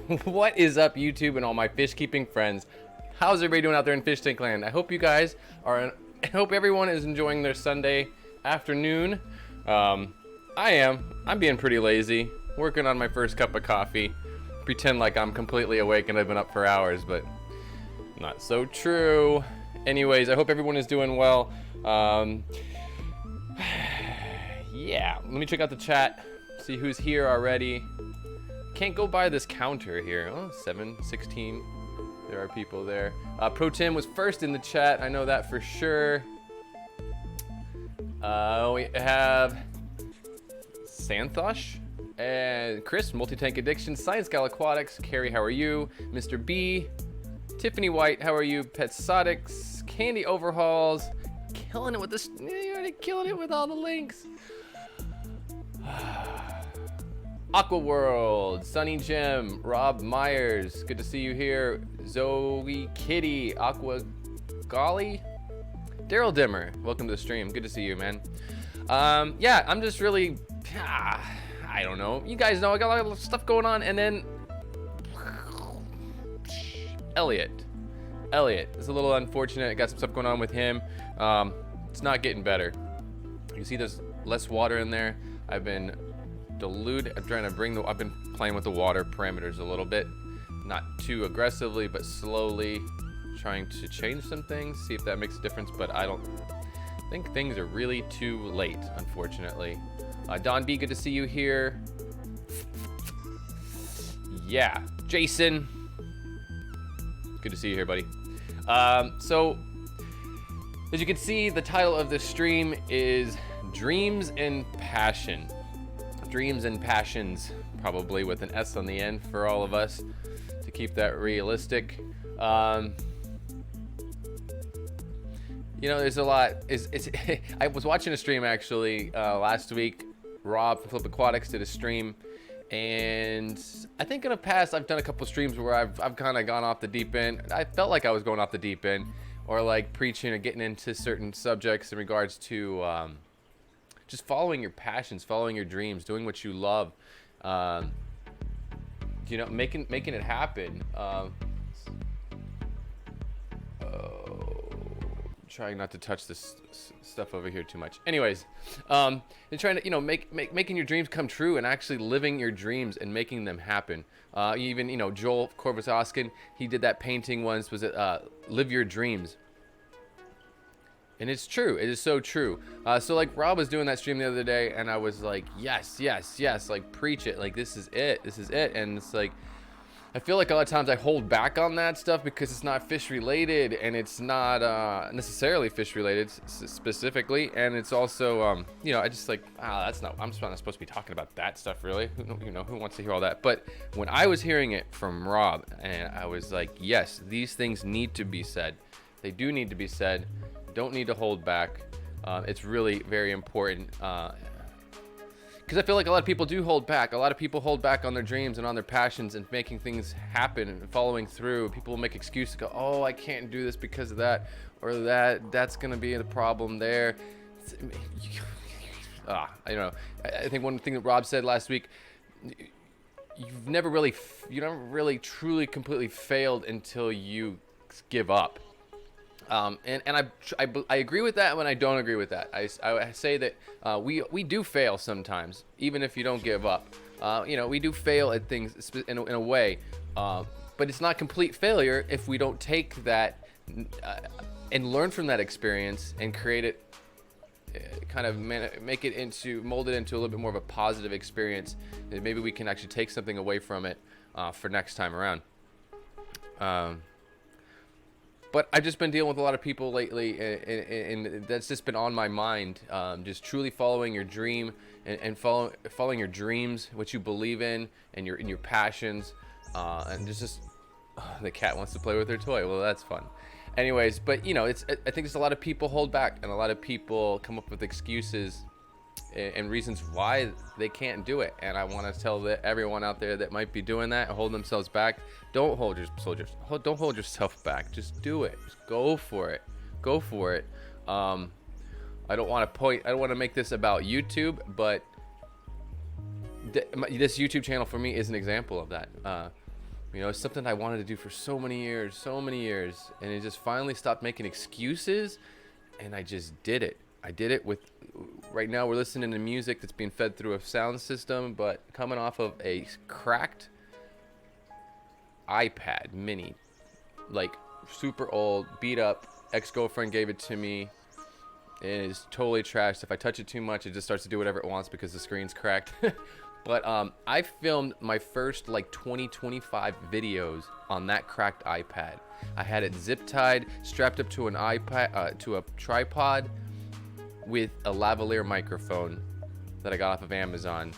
What is up, YouTube and all my fish keeping friends? How's everybody doing out there in Fish Tank Land? I hope you guys are. I hope everyone is enjoying their Sunday afternoon. I am. I'm being pretty lazy, working on my first cup of coffee. Pretend like I'm completely awake and I've been up for hours, but not so true. Anyways, I hope everyone is doing well. Yeah, let me check out the chat, see who's here already. Can't go by this counter here. Oh, 7:16. There are people there. Pro Tim was first in the chat. I know that for sure. We have Santhosh and Chris, Multi-Tank Addiction, Science Gal Aquatics, Carrie, how are you? Mr. B, Tiffany White, how are you? Petsotics, Candy Overhauls, killing it with this. You're already killing it with all the links. Aqua World, Sunny Jim, Rob Myers, good to see you here. Zoe Kitty, Aqua Golly, Daryl Dimmer, welcome to the stream. Good to see you, man. Yeah, I'm just really, I don't know. You guys know I got a lot of stuff going on, and then Elliot, it's a little unfortunate. I got some stuff going on with him. It's not getting better. You see, there's less water in there. I've been I'm trying to bring I've been playing with the water parameters a little bit, not too aggressively, but slowly trying to change some things, see if that makes a difference. But I don't think things are really too late, unfortunately. Don B, good to see you here. Yeah, Jason, good to see you here, buddy. So as you can see, the title of this stream is Dreams and Passion. Dreams and passions, probably with an S on the end for all of us to keep that realistic. You know, there's a lot. I was watching a stream actually last week. Rob from Flip Aquatics did a stream, and I think in the past I've done a couple streams where I've kind of gone off the deep end. I felt like I was going off the deep end, or like preaching or getting into certain subjects in regards to just following your passions, following your dreams, doing what you love, you know, making it happen. Trying not to touch this stuff over here too much. Anyways, and trying to, you know, making your dreams come true and actually living your dreams and making them happen. Even, you know, Joel Corvus-Oskin, he did that painting once. Was it Live Your Dreams? And it's true. It is so true. So like Rob was doing that stream the other day, and I was like, yes, like preach it. Like this is it. And it's like, I feel like a lot of times I hold back on that stuff because it's not fish related, and it's not necessarily fish related specifically. And it's also, you know, I just like, that's not, I'm just not supposed to be talking about that stuff really. You know, who wants to hear all that? But when I was hearing it from Rob, and I was like, yes, these things need to be said. They do need to be said. Don't need to hold back. It's really very important, because I feel like a lot of people do hold back. A lot of people hold back on their dreams and on their passions and making things happen and following through. People will make excuses, go, oh, I can't do this because of that, or that's gonna be the problem there. I don't know. I think one thing that Rob said last week, you never really truly completely failed until you give up. And I agree with that when I don't agree with that. I say that we do fail sometimes, even if you don't give up. You know, we do fail at things in a way, but it's not complete failure if we don't take that and learn from that experience and create it, kind of mold it into a little bit more of a positive experience. And maybe we can actually take something away from it for next time around. But I've just been dealing with a lot of people lately, and that's just been on my mind. Just truly following your dream and following your dreams, what you believe in, and your passions, and just the cat wants to play with her toy. Well, that's fun. Anyways, but you know, I think there's a lot of people hold back, and a lot of people come up with excuses and reasons why they can't do it. And I want to tell everyone out there that might be doing that, hold themselves back, don't hold yourself back. Just do it. Just go for it. I don't want to make this about YouTube, but this YouTube channel for me is an example of that. You know, it's something I wanted to do for so many years, and it just finally stopped making excuses, and I just did it. I did it with, right now we're listening to music that's being fed through a sound system, but coming off of a cracked iPad mini, like super old, beat up. Ex-girlfriend gave it to me. It is totally trashed. If I touch it too much, it just starts to do whatever it wants because the screen's cracked. But I filmed my first like 25 videos on that cracked iPad. I had it zip tied, strapped up to an iPad, to a tripod, with a lavalier microphone that I got off of Amazon,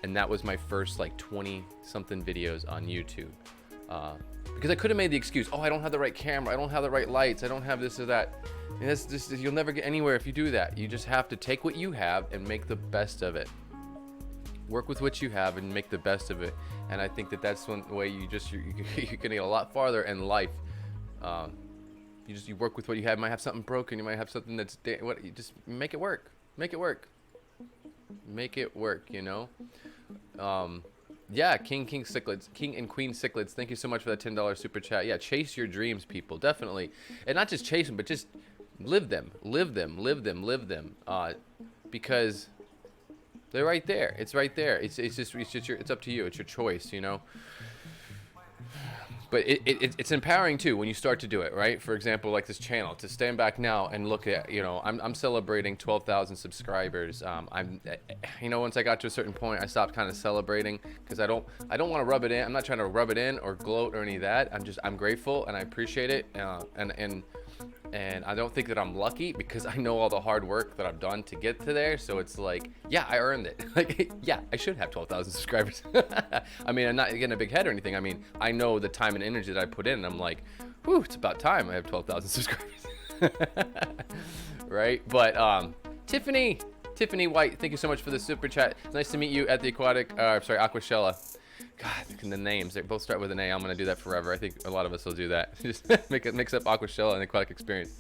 and that was my first like 20 something videos on YouTube. Because I could have made the excuse, oh, I don't have the right camera, I don't have the right lights, I don't have this or that. And that's just, you'll never get anywhere if you do that. You just have to take what you have and make the best of it. Work with what you have and make the best of it. And I think that that's one way you can get a lot farther in life. You work with what you have. You might have something broken. You might have something that's you just make it work. Make it work. Make it work. You know. Yeah, King and Queen Cichlids. Thank you so much for that $10 super chat. Yeah, chase your dreams, people. Definitely, and not just chase them, but just live them. Because they're right there. It's right there. It's up to you. It's your choice, you know. But it's empowering too when you start to do it, right? For example, like this channel, to stand back now and look at, you know, I'm celebrating 12,000 subscribers. You know, once I got to a certain point, I stopped kind of celebrating because I don't want to rub it in. I'm not trying to rub it in or gloat or any of that. I'm grateful and I appreciate it. And I don't think that I'm lucky because I know all the hard work that I've done to get to there. So it's like, yeah, I earned it. Like, yeah, I should have 12,000 subscribers. I mean, I'm not getting a big head or anything. I mean, I know the time and energy that I put in. And I'm like, whew, it's about time I have 12,000 subscribers. Right? But Tiffany White, thank you so much for the super chat. It's nice to meet you at the Aquashella. God, the names, they both start with an A. I'm going to do that forever. I think a lot of us will do that. Just mix up Aquashella and Aquatic Experience.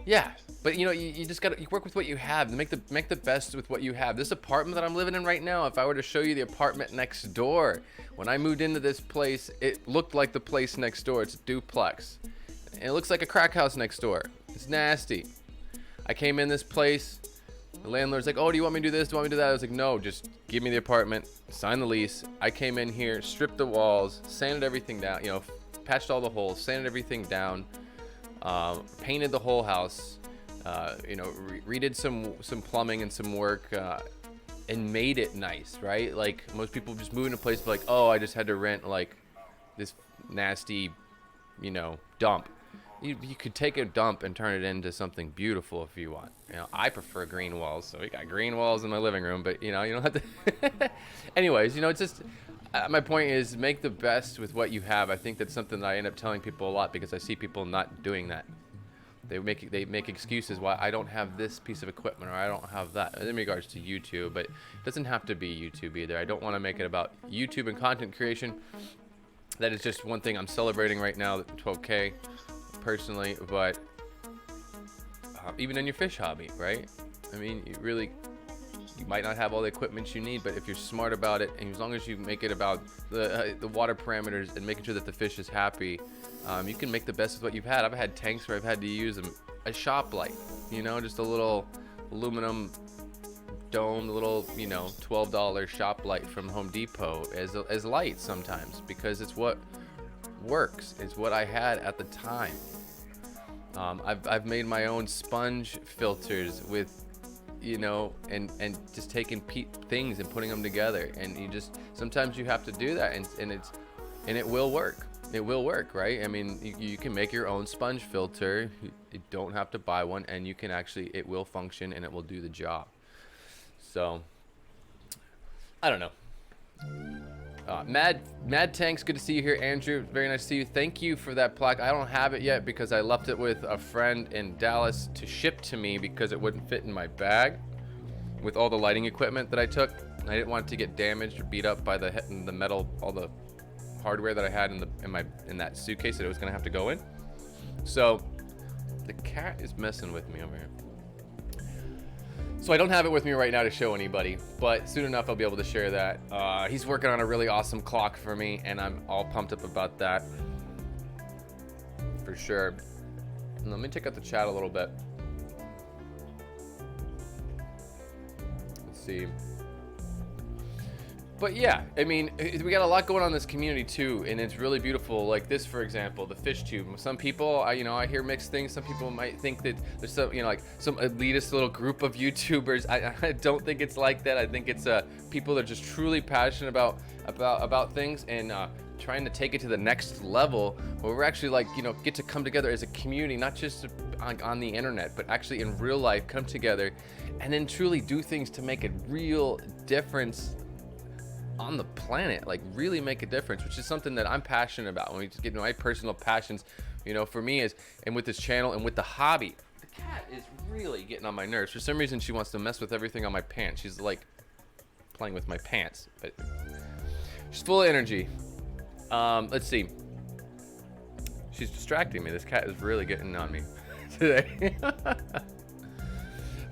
Yeah, but you know, you just got to work with what you have. Make the best with what you have. This apartment that I'm living in right now, if I were to show you the apartment next door, when I moved into this place, it looked like the place next door. It's a duplex. And it looks like a crack house next door. It's nasty. I came in this place. The landlord's like, oh, do you want me to do this? Do you want me to do that? I was like, no, just give me the apartment, sign the lease. I came in here, stripped the walls, sanded everything down, you know, patched all the holes, sanded everything down, painted the whole house, you know, redid some plumbing and some work, and made it nice, right? Like most people just move in a place like, oh, I just had to rent like this nasty, you know, dump. You could take a dump and turn it into something beautiful if you want. You know, I prefer green walls, so we got green walls in my living room. But you know, you don't have to. Anyways, you know, it's just my point is make the best with what you have. I think that's something that I end up telling people a lot because I see people not doing that. They make excuses why I don't have this piece of equipment or I don't have that in regards to YouTube. But it doesn't have to be YouTube either. I don't want to make it about YouTube and content creation. That is just one thing I'm celebrating right now. 12K. Personally, but even in your fish hobby, right? I mean, you might not have all the equipment you need, but if you're smart about it, and as long as you make it about the water parameters and making sure that the fish is happy, you can make the best of what you've had. I've had tanks where I've had to use a shop light, you know, just a little aluminum dome, little, you know, $12 shop light from Home Depot as light sometimes because it's what works. It's what I had at the time. I've made my own sponge filters with, you know, and just taking things and putting them together, and you just sometimes you have to do that, and it will work. It will work, right? I mean, you can make your own sponge filter. You don't have to buy one, and you can actually, it will function and it will do the job. So I don't know. Mad Tanks, good to see you here. Andrew, very nice to see you. Thank you for that plaque. I don't have it yet because I left it with a friend in Dallas to ship to me because it wouldn't fit in my bag with all the lighting equipment that I took. I didn't want it to get damaged or beat up by the metal, all the hardware that I had in that suitcase that it was gonna have to go in. So the cat is messing with me over here. So I don't have it with me right now to show anybody, but soon enough I'll be able to share that. He's working on a really awesome clock for me, and I'm all pumped up about that. For sure. And let me check out the chat a little bit. Let's see. But yeah, I mean, we got a lot going on in this community too, and it's really beautiful. Like this, for example, the fish tube. Some people, I hear mixed things. Some people might think that there's some, like some elitist little group of YouTubers. I don't think it's like that. I think it's people that are just truly passionate about things and trying to take it to the next level, where we're actually get to come together as a community, not just on the internet, but actually in real life, come together, and then truly do things to make a real difference on the planet, like really make a difference, which is something that I'm passionate about. When we just get into my personal passions, for me is, and with this channel and with the hobby, the cat is really getting on my nerves. For some reason, she wants to mess with everything on my pants. She's like playing with my pants, but she's full of energy. Let's see. She's distracting me. This cat is really getting on me today.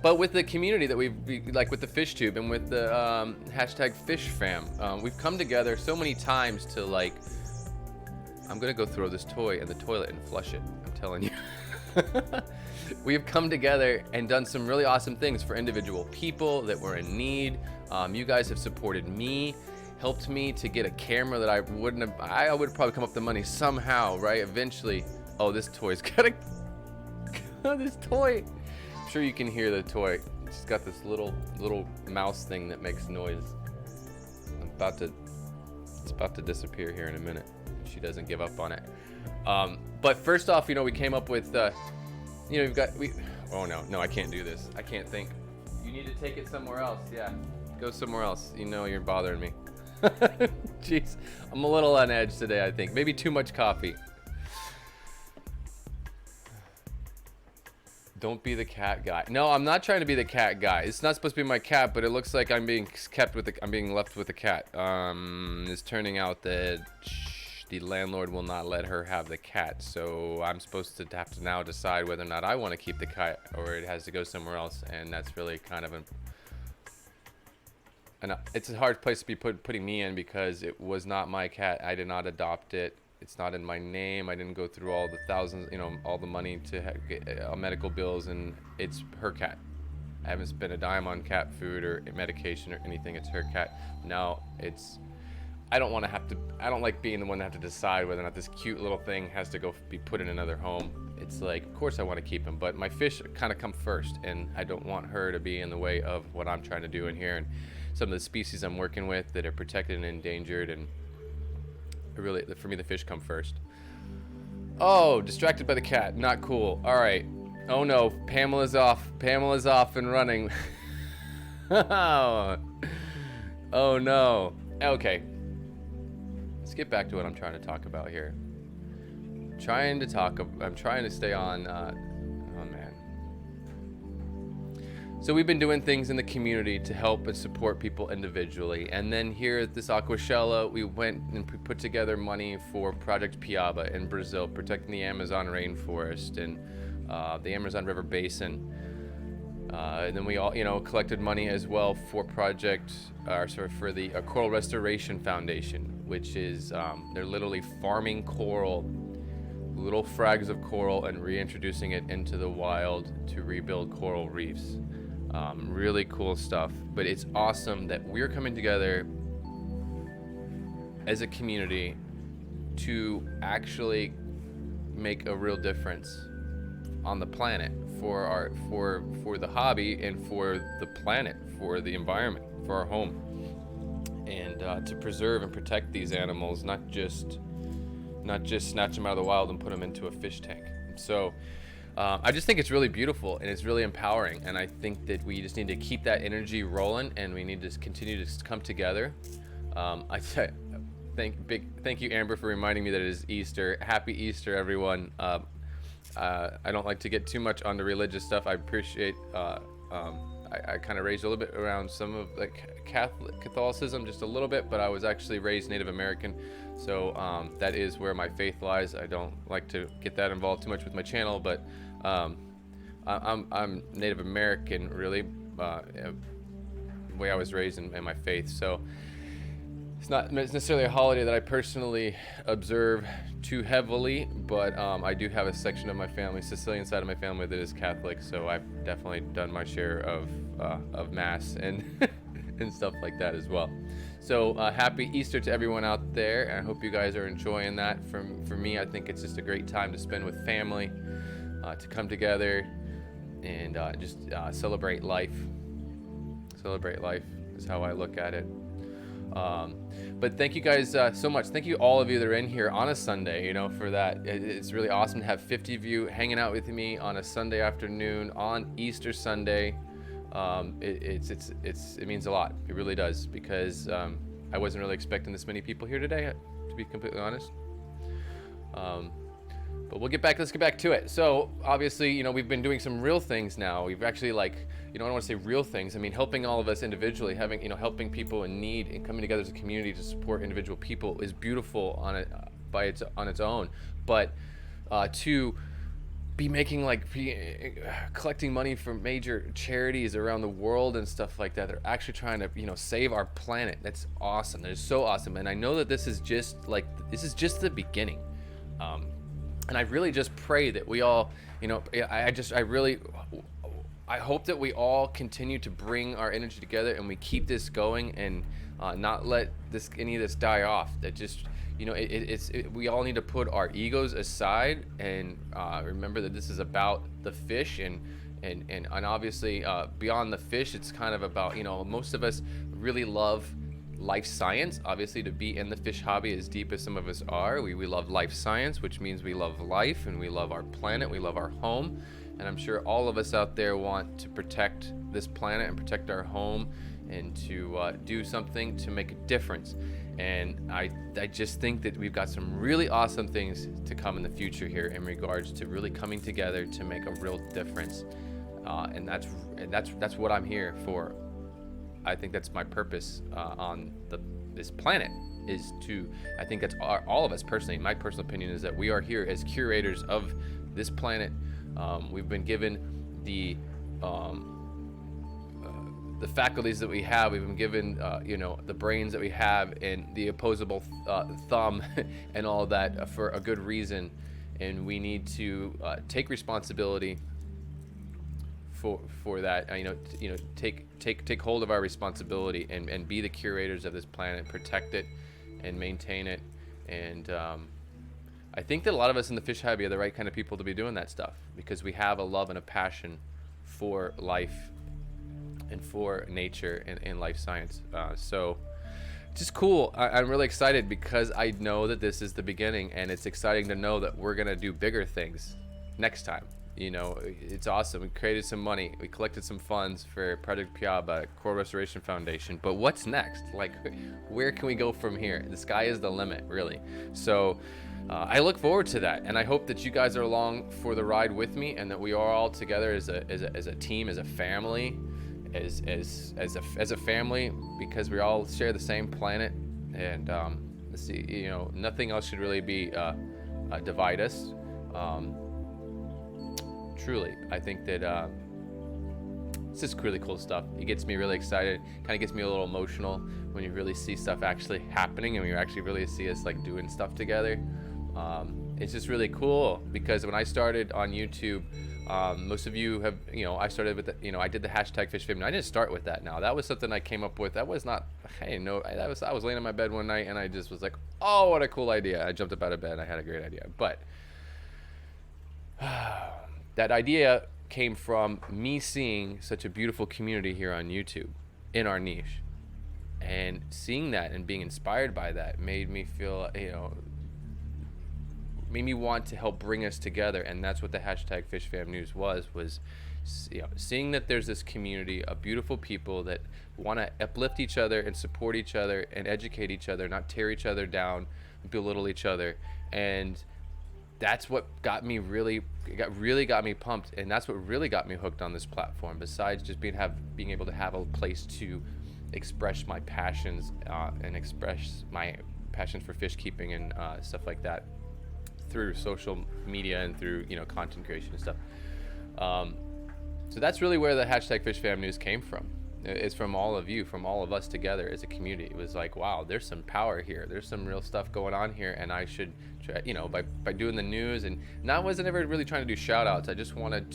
But with the community that we've, like with the fish tube and with the hashtag fish fam, we've come together so many times to I'm gonna go throw this toy in the toilet and flush it, I'm telling you. We have come together and done some really awesome things for individual people that were in need. You guys have supported me, helped me to get a camera that I would have probably come up with the money somehow, right? Eventually. Oh, this toy's got this toy. I'm sure you can hear the toy. It's got this little mouse thing that makes noise. It's about to disappear here in a minute if she doesn't give up on it. But first off, we came up with, oh no, I can't do this. I can't think. You need to take it somewhere else. Yeah, go somewhere else. You're bothering me. Jeez, I'm a little on edge today, I think. Maybe too much coffee. Don't be the cat guy. No, I'm not trying to be the cat guy. It's not supposed to be my cat, but it looks like I'm being left with the cat. It's turning out that the landlord will not let her have the cat, so I'm supposed to have to now decide whether or not I want to keep the cat or it has to go somewhere else, and that's really kind of it's a hard place to be putting me in, because it was not my cat. I did not adopt it. It's not in my name. I didn't go through all the thousands, all the money to get medical bills, and it's her cat. I haven't spent a dime on cat food or medication or anything. It's her cat. Now I don't like being the one that have to decide whether or not this cute little thing has to go be put in another home. It's like, of course I want to keep him, but my fish kind of come first, and I don't want her to be in the way of what I'm trying to do in here, and some of the species I'm working with that are protected and endangered, and really, for me, the fish come first. Oh, distracted by the cat. Not cool. All right. Oh no, Pamela's off. Pamela's off and running. Oh no. Okay. Let's get back to what I'm trying to talk about here. I'm trying to stay on. Oh man. So we've been doing things in the community to help and support people individually. And then here at this Aquashella, we went and put together money for Project Piaba in Brazil, protecting the Amazon rainforest and the Amazon River Basin. And then we all, collected money as well for for the Coral Restoration Foundation, which is, they're literally farming coral, little frags of coral, and reintroducing it into the wild to rebuild coral reefs. Really cool stuff, but it's awesome that we're coming together as a community to actually make a real difference on the planet for the hobby and for the planet, for the environment, for our home, and to preserve and protect these animals, not just snatch them out of the wild and put them into a fish tank. So I just think it's really beautiful and it's really empowering, and I think that we just need to keep that energy rolling, and we need to continue to come together. Thank you, Amber, for reminding me that it is Easter. Happy Easter, everyone. I don't like to get too much on the religious stuff. I appreciate. I kind of raised a little bit around some of Catholicism, just a little bit, but I was actually raised Native American, so that is where my faith lies. I don't like to get that involved too much with my channel, but I'm Native American, really, way I was raised and my faith. So it's not necessarily a holiday that I personally observe too heavily, but I do have a section of my family, Sicilian side of my family, that is Catholic. So I've definitely done my share of mass and and stuff like that as well. So happy Easter to everyone out there, and I hope you guys are enjoying that. For me, I think it's just a great time to spend with family, to come together and just celebrate life. Celebrate life is how I look at it. But thank you guys so much. Thank you all of you that are in here on a Sunday, for that. It's really awesome to have 50 of you hanging out with me on a Sunday afternoon on Easter Sunday. It means a lot. It really does, because I wasn't really expecting this many people here today, to be completely honest. But let's get back to it. So obviously, we've been doing some real things now. We've actually I don't want to say real things. I mean, helping all of us individually, helping people in need and coming together as a community to support individual people is beautiful on its own. But to be making collecting money from major charities around the world and stuff like that, they're actually trying to save our planet. That's awesome. That is so awesome. And I know that this is just the beginning. And I really just pray that we all, I hope that we all continue to bring our energy together and we keep this going and not let any of this die off. That just, we all need to put our egos aside and remember that this is about the fish and obviously beyond the fish, it's kind of about, most of us really love life science. Obviously, to be in the fish hobby as deep as some of us are, we love life science, which means we love life and we love our planet, we love our home. And I'm sure all of us out there want to protect this planet and protect our home and to do something to make a difference. And I just think that we've got some really awesome things to come in the future here in regards to really coming together to make a real difference. And that's what I'm here for. I think that's my purpose on this planet, is to, I think that's all of us personally. My personal opinion is that we are here as curators of this planet. We've been given the faculties that we have. We've been given, the brains that we have and the opposable thumb and all that for a good reason. And we need to take responsibility for that. Take hold of our responsibility and be the curators of this planet, protect it and maintain it. And I think that a lot of us in the fish hobby are the right kind of people to be doing that stuff, because we have a love and a passion for life and for nature and life science. So just cool. I'm really excited because I know that this is the beginning, and it's exciting to know that we're gonna do bigger things next time. It's awesome. We created some money. We collected some funds for Project Piaba, Coral Restoration Foundation. But what's next? Where can we go from here? The sky is the limit, really. So I look forward to that, and I hope that you guys are along for the ride with me, and that we are all together as a team, as a family, as a family, because we all share the same planet, and nothing else should really be divide us. Truly, I think that it's just really cool stuff. It gets me really excited. Kind of gets me a little emotional when you really see stuff actually happening, and when you actually really see us doing stuff together. It's just really cool, because when I started on YouTube, most of you have, I started with I did the hashtag Fishkeeping. I didn't start with that. Now that was something I came up with. That was not, I was laying in my bed one night and I just was like, oh, what a cool idea. I jumped up out of bed and I had a great idea. But that idea came from me seeing such a beautiful community here on YouTube in our niche, and seeing that and being inspired by that made me feel, made me want to help bring us together. And that's what the hashtag FishFamNews was seeing that there's this community of beautiful people that want to uplift each other and support each other and educate each other, not tear each other down, belittle each other. And that's what got me got me pumped, and that's what really got me hooked on this platform, besides just being able to have a place to express my passions and express my passion for fish keeping and stuff like that through social media and through content creation and stuff. So that's really where the hashtag FishFam News came from. It's from all of you, from all of us together as a community. It was like, wow, there's some power here. There's some real stuff going on here, and I should try, by doing the news. And I wasn't ever really trying to do shout outs. I wanted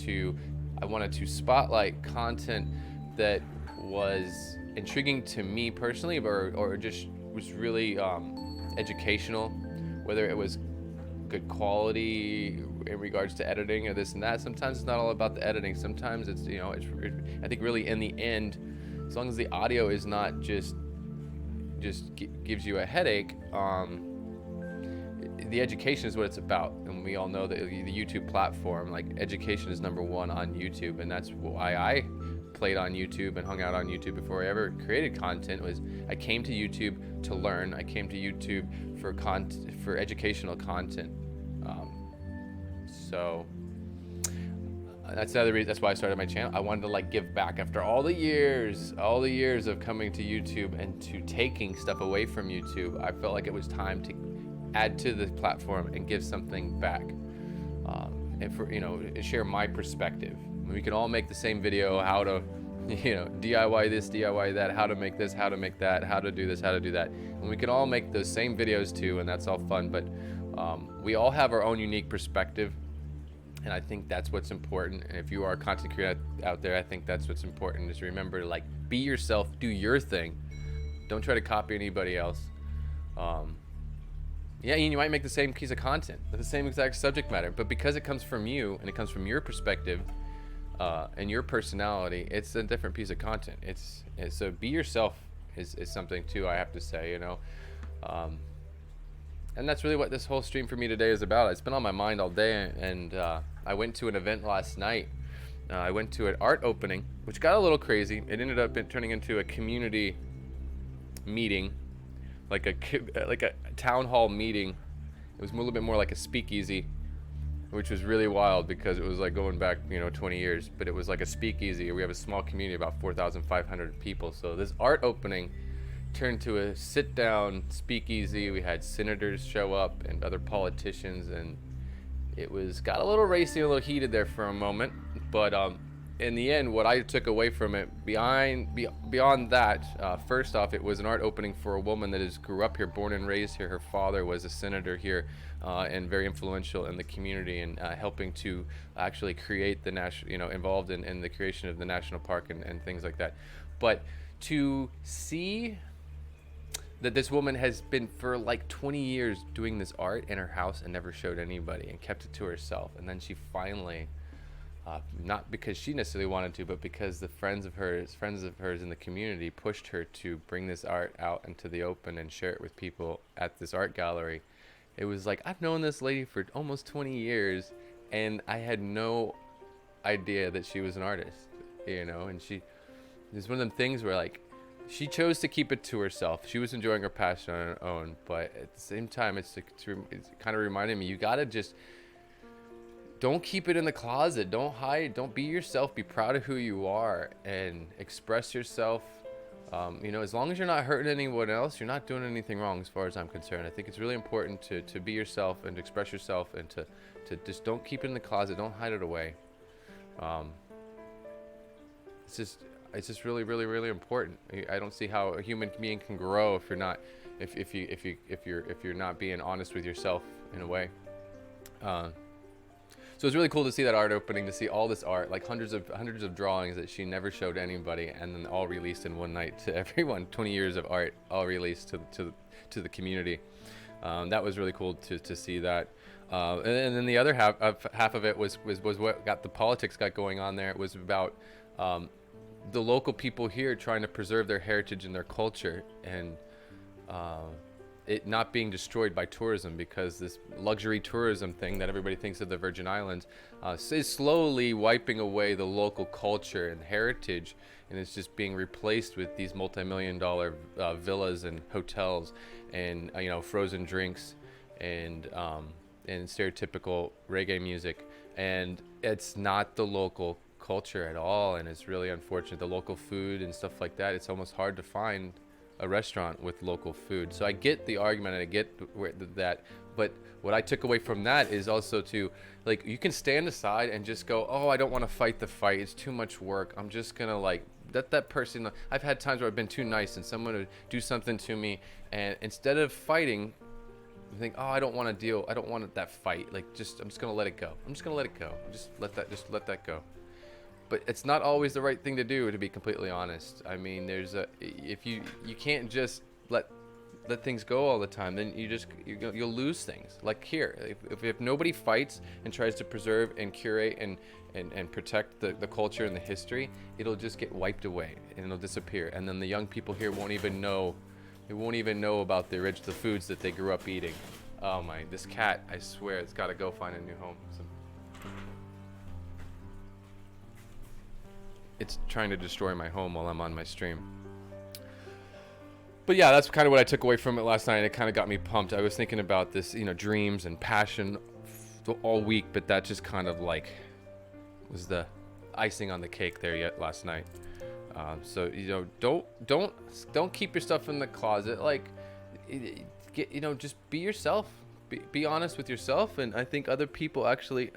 to spotlight content that was intriguing to me personally, or just was really educational, whether it was good quality in regards to editing or this and that. Sometimes it's not all about the editing. Sometimes it's, I think really in the end, as long as the audio is not just gives you a headache, the education is what it's about. And we all know that the YouTube platform, like, education is number one on YouTube, and that's why I played on YouTube and hung out on YouTube before I ever created content. Was I came to YouTube to learn. I came to YouTube for educational content. So that's the other reason. That's why I started my channel. I wanted to, like, give back after all the years of coming to YouTube and to taking stuff away from YouTube. I felt like it was time to add to the platform and give something back, and for share my perspective. We can all make the same video, how to DIY this, DIY that, how to make this, how to make that, how to do this, how to do that, and we can all make those same videos too, and that's all fun. But we all have our own unique perspective, and I think that's what's important. And if you are a content creator out there, I think that's what's important, is remember to, like, be yourself, do your thing, don't try to copy anybody else. Yeah, and you might make the same piece of content, the same exact subject matter, but because it comes from you and it comes from your perspective and your personality, it's a different piece of content. It's so be yourself is something too, I have to say, and that's really what this whole stream for me today is about. It's been on my mind all day, and I went to an event last night. I went to an art opening, which got a little crazy. It ended up turning into a community meeting, like a town hall meeting. It was a little bit more like a speakeasy, which was really wild because it was like going back 20 years, but it was like a speakeasy. We have a small community, about 4,500 people. So this art opening turned to a sit down speakeasy. We had senators show up and other politicians, and it got a little racy, a little heated there for a moment. But in the end, what I took away from it, beyond that, first off, it was an art opening for a woman that grew up here, born and raised here. Her father was a senator here, and very influential in the community, and helping to actually create the national, involved in the creation of the national park and things like that. But to see that this woman has been for like 20 years doing this art in her house and never showed anybody and kept it to herself, and then she finally, not because she necessarily wanted to, but because the friends of hers in the community pushed her to bring this art out into the open and share it with people at this art gallery. It was like, I've known this lady for almost 20 years, and I had no idea that she was an artist, and it's one of them things where, like, she chose to keep it to herself. She was enjoying her passion on her own, but at the same time, it's kind of reminding me, you gotta just don't keep it in the closet. Don't hide. Don't be yourself. Be proud of who you are and express yourself. As long as you're not hurting anyone else, you're not doing anything wrong, as far as I'm concerned. I think it's really important to be yourself and to express yourself, and to just don't keep it in the closet. Don't hide it away. It's just really, really, really important. I don't see how a human being can grow if you're not being honest with yourself in a way. So it's really cool to see that art opening, to see all this art, like hundreds of drawings that she never showed anybody, and then all released in one night to everyone. 20 years of art, all released to the community. That was really cool to see that. And then the other half of it was what got the politics got going on there. It was about the local people here trying to preserve their heritage and their culture, and it not being destroyed by tourism, because this luxury tourism thing that everybody thinks of the Virgin Islands is slowly wiping away the local culture and heritage, and it's just being replaced with these multi-million-dollar villas and hotels, and frozen drinks, and stereotypical reggae music, and it's not the local culture at all. And it's really unfortunate. The local food and stuff like that, it's almost hard to find a restaurant with local food. So I get the argument and I get that, but what I took away from that is also to, like, you can stand aside and just go, oh, I don't want to fight the fight. It's too much work. I'm just gonna like that person. I've had times where I've been too nice and someone would do something to me, and instead of fighting, I think, oh, I don't want that fight. Like, I'm just gonna let it go. Just let that go. But it's not always the right thing to do, to be completely honest. I mean, if you can't just let things go all the time, then you'll lose things. Like here, if nobody fights and tries to preserve and curate and protect the culture and the history, it'll just get wiped away and it'll disappear. And then the young people here won't even know about the foods that they grew up eating. Oh my, this cat, I swear, it's got to go find a new home. It's trying to destroy my home while I'm on my stream. But yeah, that's kind of what I took away from it last night. It kind of got me pumped. I was thinking about this, dreams and passion all week, but that just kind of like was the icing on the cake there yet last night. So don't keep your stuff in the closet. Like, just be yourself. Be honest with yourself, and I think other people actually,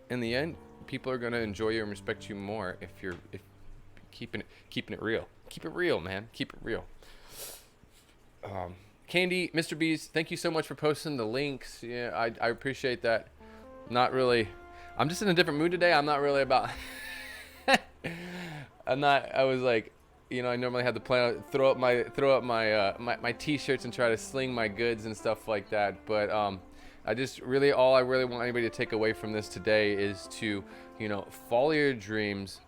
in the end, people are gonna enjoy you and respect you more if keeping it real. Keep it real, man. Keep it real. Candy, Mr. Beast, thank you so much for posting the links. Yeah, I appreciate that. Not really. I'm just in a different mood today. I'm not really about. I was like, I normally have the plan to throw up my t-shirts and try to sling my goods and stuff like that. But all I really want anybody to take away from this today is to, follow your dreams,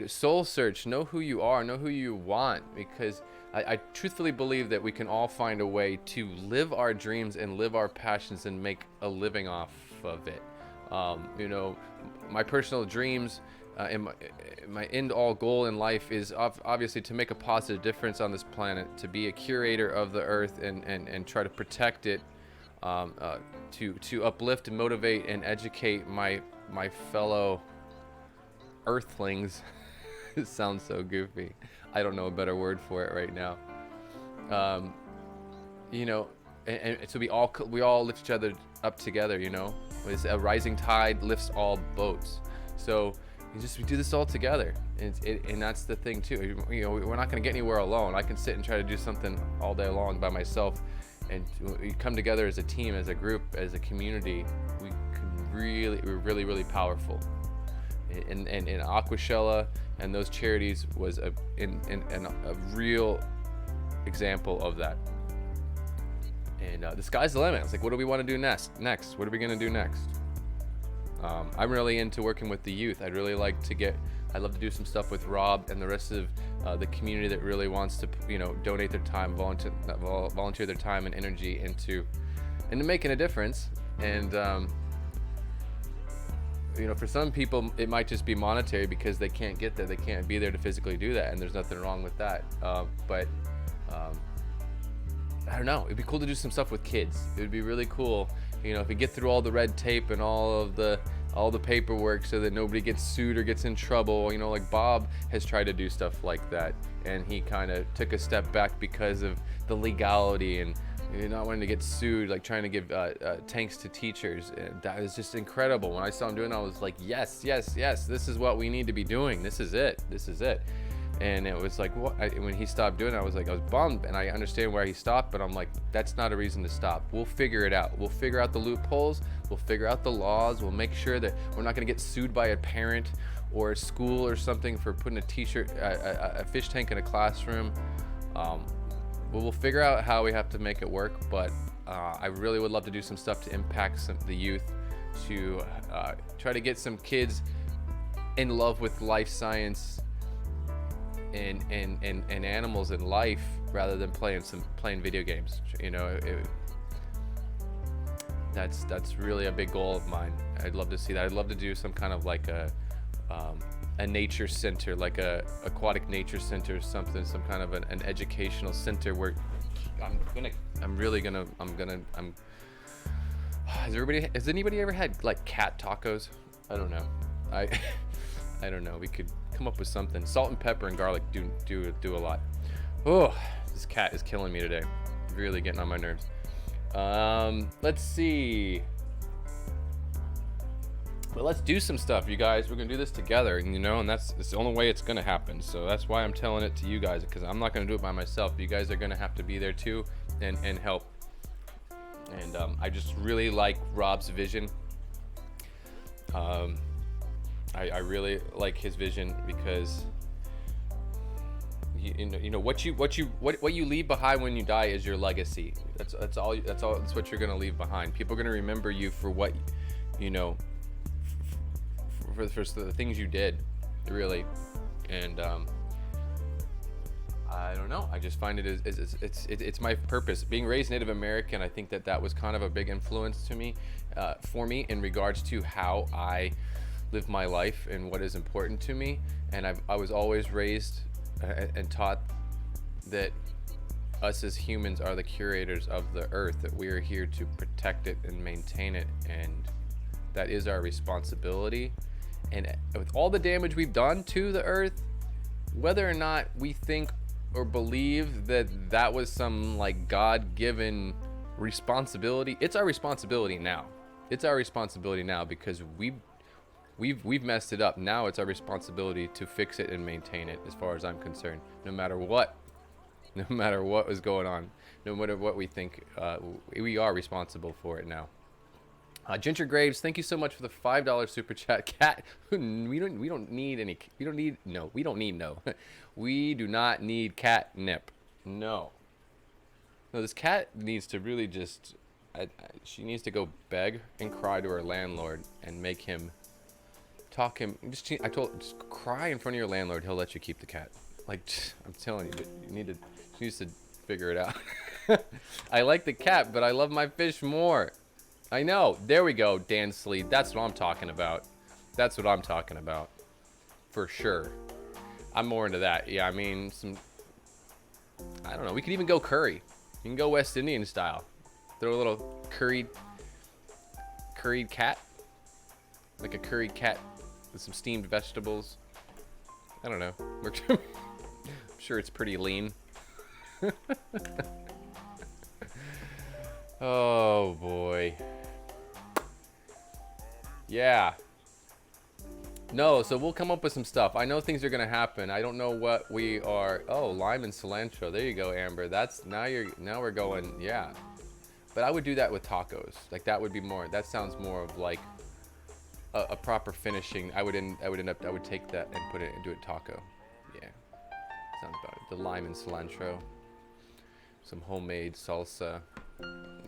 soul search, know who you are, know who you want, because I truthfully believe that we can all find a way to live our dreams and live our passions and make a living off of it. My personal dreams and my end-all goal in life is obviously to make a positive difference on this planet, to be a curator of the earth and try to protect it, to uplift and motivate and educate my fellow earthlings. It sounds so goofy. I don't know a better word for it right now. And so we all lift each other up together. It's a rising tide lifts all boats. So we do this all together, and that's the thing too. We're not going to get anywhere alone. I can sit and try to do something all day long by myself, and we come together as a team, as a group, as a community. We're really powerful. And Aquashella and those charities was a real example of that. And the sky's the limit. It's like, what do we want to do next? What are we going to do next? I'm really into working with the youth. I'd love to do some stuff with Rob and the rest of the community that really wants to, donate their time, volunteer their time and energy into making a difference. And for some people, it might just be monetary because they can't get there. They can't be there to physically do that, and there's nothing wrong with that. But I don't know. It'd be cool to do some stuff with kids. It would be really cool, if we get through all the red tape and all the paperwork so that nobody gets sued or gets in trouble. Like Bob has tried to do stuff like that, and he kind of took a step back because of the legality and not wanting to get sued, like trying to give tanks to teachers. And that is just incredible. When I saw him doing it, I was like, yes, this is what we need to be doing. This is it. And it was like, when he stopped doing it, I was bummed, and I understand why he stopped, but I'm like, that's not a reason to stop. We'll figure it out. We'll figure out the loopholes. We'll figure out the laws. We'll make sure that we're not going to get sued by a parent or a school or something for putting a fish tank in a classroom. We'll figure out how we have to make it work, but I really would love to do some stuff to impact the youth, to try to get some kids in love with life science and animals and life rather than playing video games. That's really a big goal of mine. I'd love to see that. I'd love to do some kind of like a nature center, like a aquatic nature center or something, some kind of an educational center where has anybody ever had like cat tacos? I don't know. I don't know. We could come up with something. Salt and pepper and garlic do a lot. Oh, This cat is killing me today. Really getting on my nerves. Let's see. But let's do some stuff, you guys. We're gonna do this together, and that's the only way it's gonna happen. So that's why I'm telling it to you guys, because I'm not gonna do it by myself. You guys are gonna have to be there too, and help. And I just really like Rob's vision. I really like his vision because what you leave behind when you die is your legacy. That's what you're gonna leave behind. People are gonna remember you for what for the things you did, really. And I don't know, I just find it's my purpose. Being raised Native American, I think that was kind of a big influence to me, for me, in regards to how I live my life and what is important to me. And I was always raised and taught that us as humans are the curators of the earth, that we are here to protect it and maintain it, and that is our responsibility. And with all the damage we've done to the earth, whether or not we think or believe that was some like God-given responsibility, it's our responsibility now. It's our responsibility now, because we've messed it up. Now it's our responsibility to fix it and maintain it, as far as I'm concerned. No matter what was going on, no matter what we think, we are responsible for it now. Ginger Graves, thank you so much for the $5 super chat. Cat, we do not need catnip. No, this cat needs to really just, she needs to go beg and cry to her landlord and make him just cry in front of your landlord. He'll let you keep the cat. Like, I'm telling you, she needs to figure it out. I like the cat, but I love my fish more. I know. There we go, Dan Sleet. That's what I'm talking about. That's what I'm talking about. For sure. I'm more into that. Yeah, I mean, I don't know. We could even go curry. You can go West Indian style. Throw a little curried cat. Like a curried cat with some steamed vegetables. I don't know. I'm sure it's pretty lean. Oh boy. Yeah. No, so we'll come up with some stuff. I know things are gonna happen. I don't know what we are. Oh, lime and cilantro. There you go, Amber. Now we're going. Yeah. But I would do that with tacos. Like, that would be more. That sounds more of like a proper finishing. I would take that and put it and do it taco. Yeah. Sounds about it. The lime and cilantro. Some homemade salsa.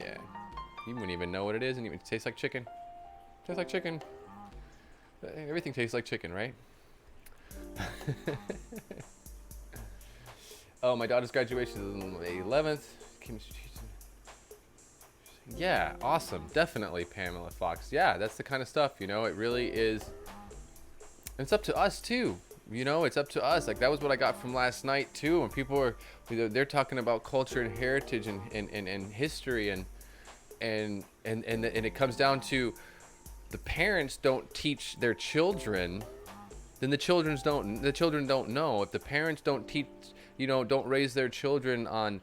Yeah. You wouldn't even know what it is, and it tastes like chicken. Tastes like chicken. Everything tastes like chicken, right? Oh, my daughter's graduation is on the 11th. Yeah, awesome. Definitely, Pamela Fox. Yeah, that's the kind of stuff, it really is. And it's up to us, too. It's up to us. Like, that was what I got from last night, too. When people they're talking about culture and heritage and history, and it comes down to the parents don't teach their children, then the children don't know. If the parents don't teach, don't raise their children on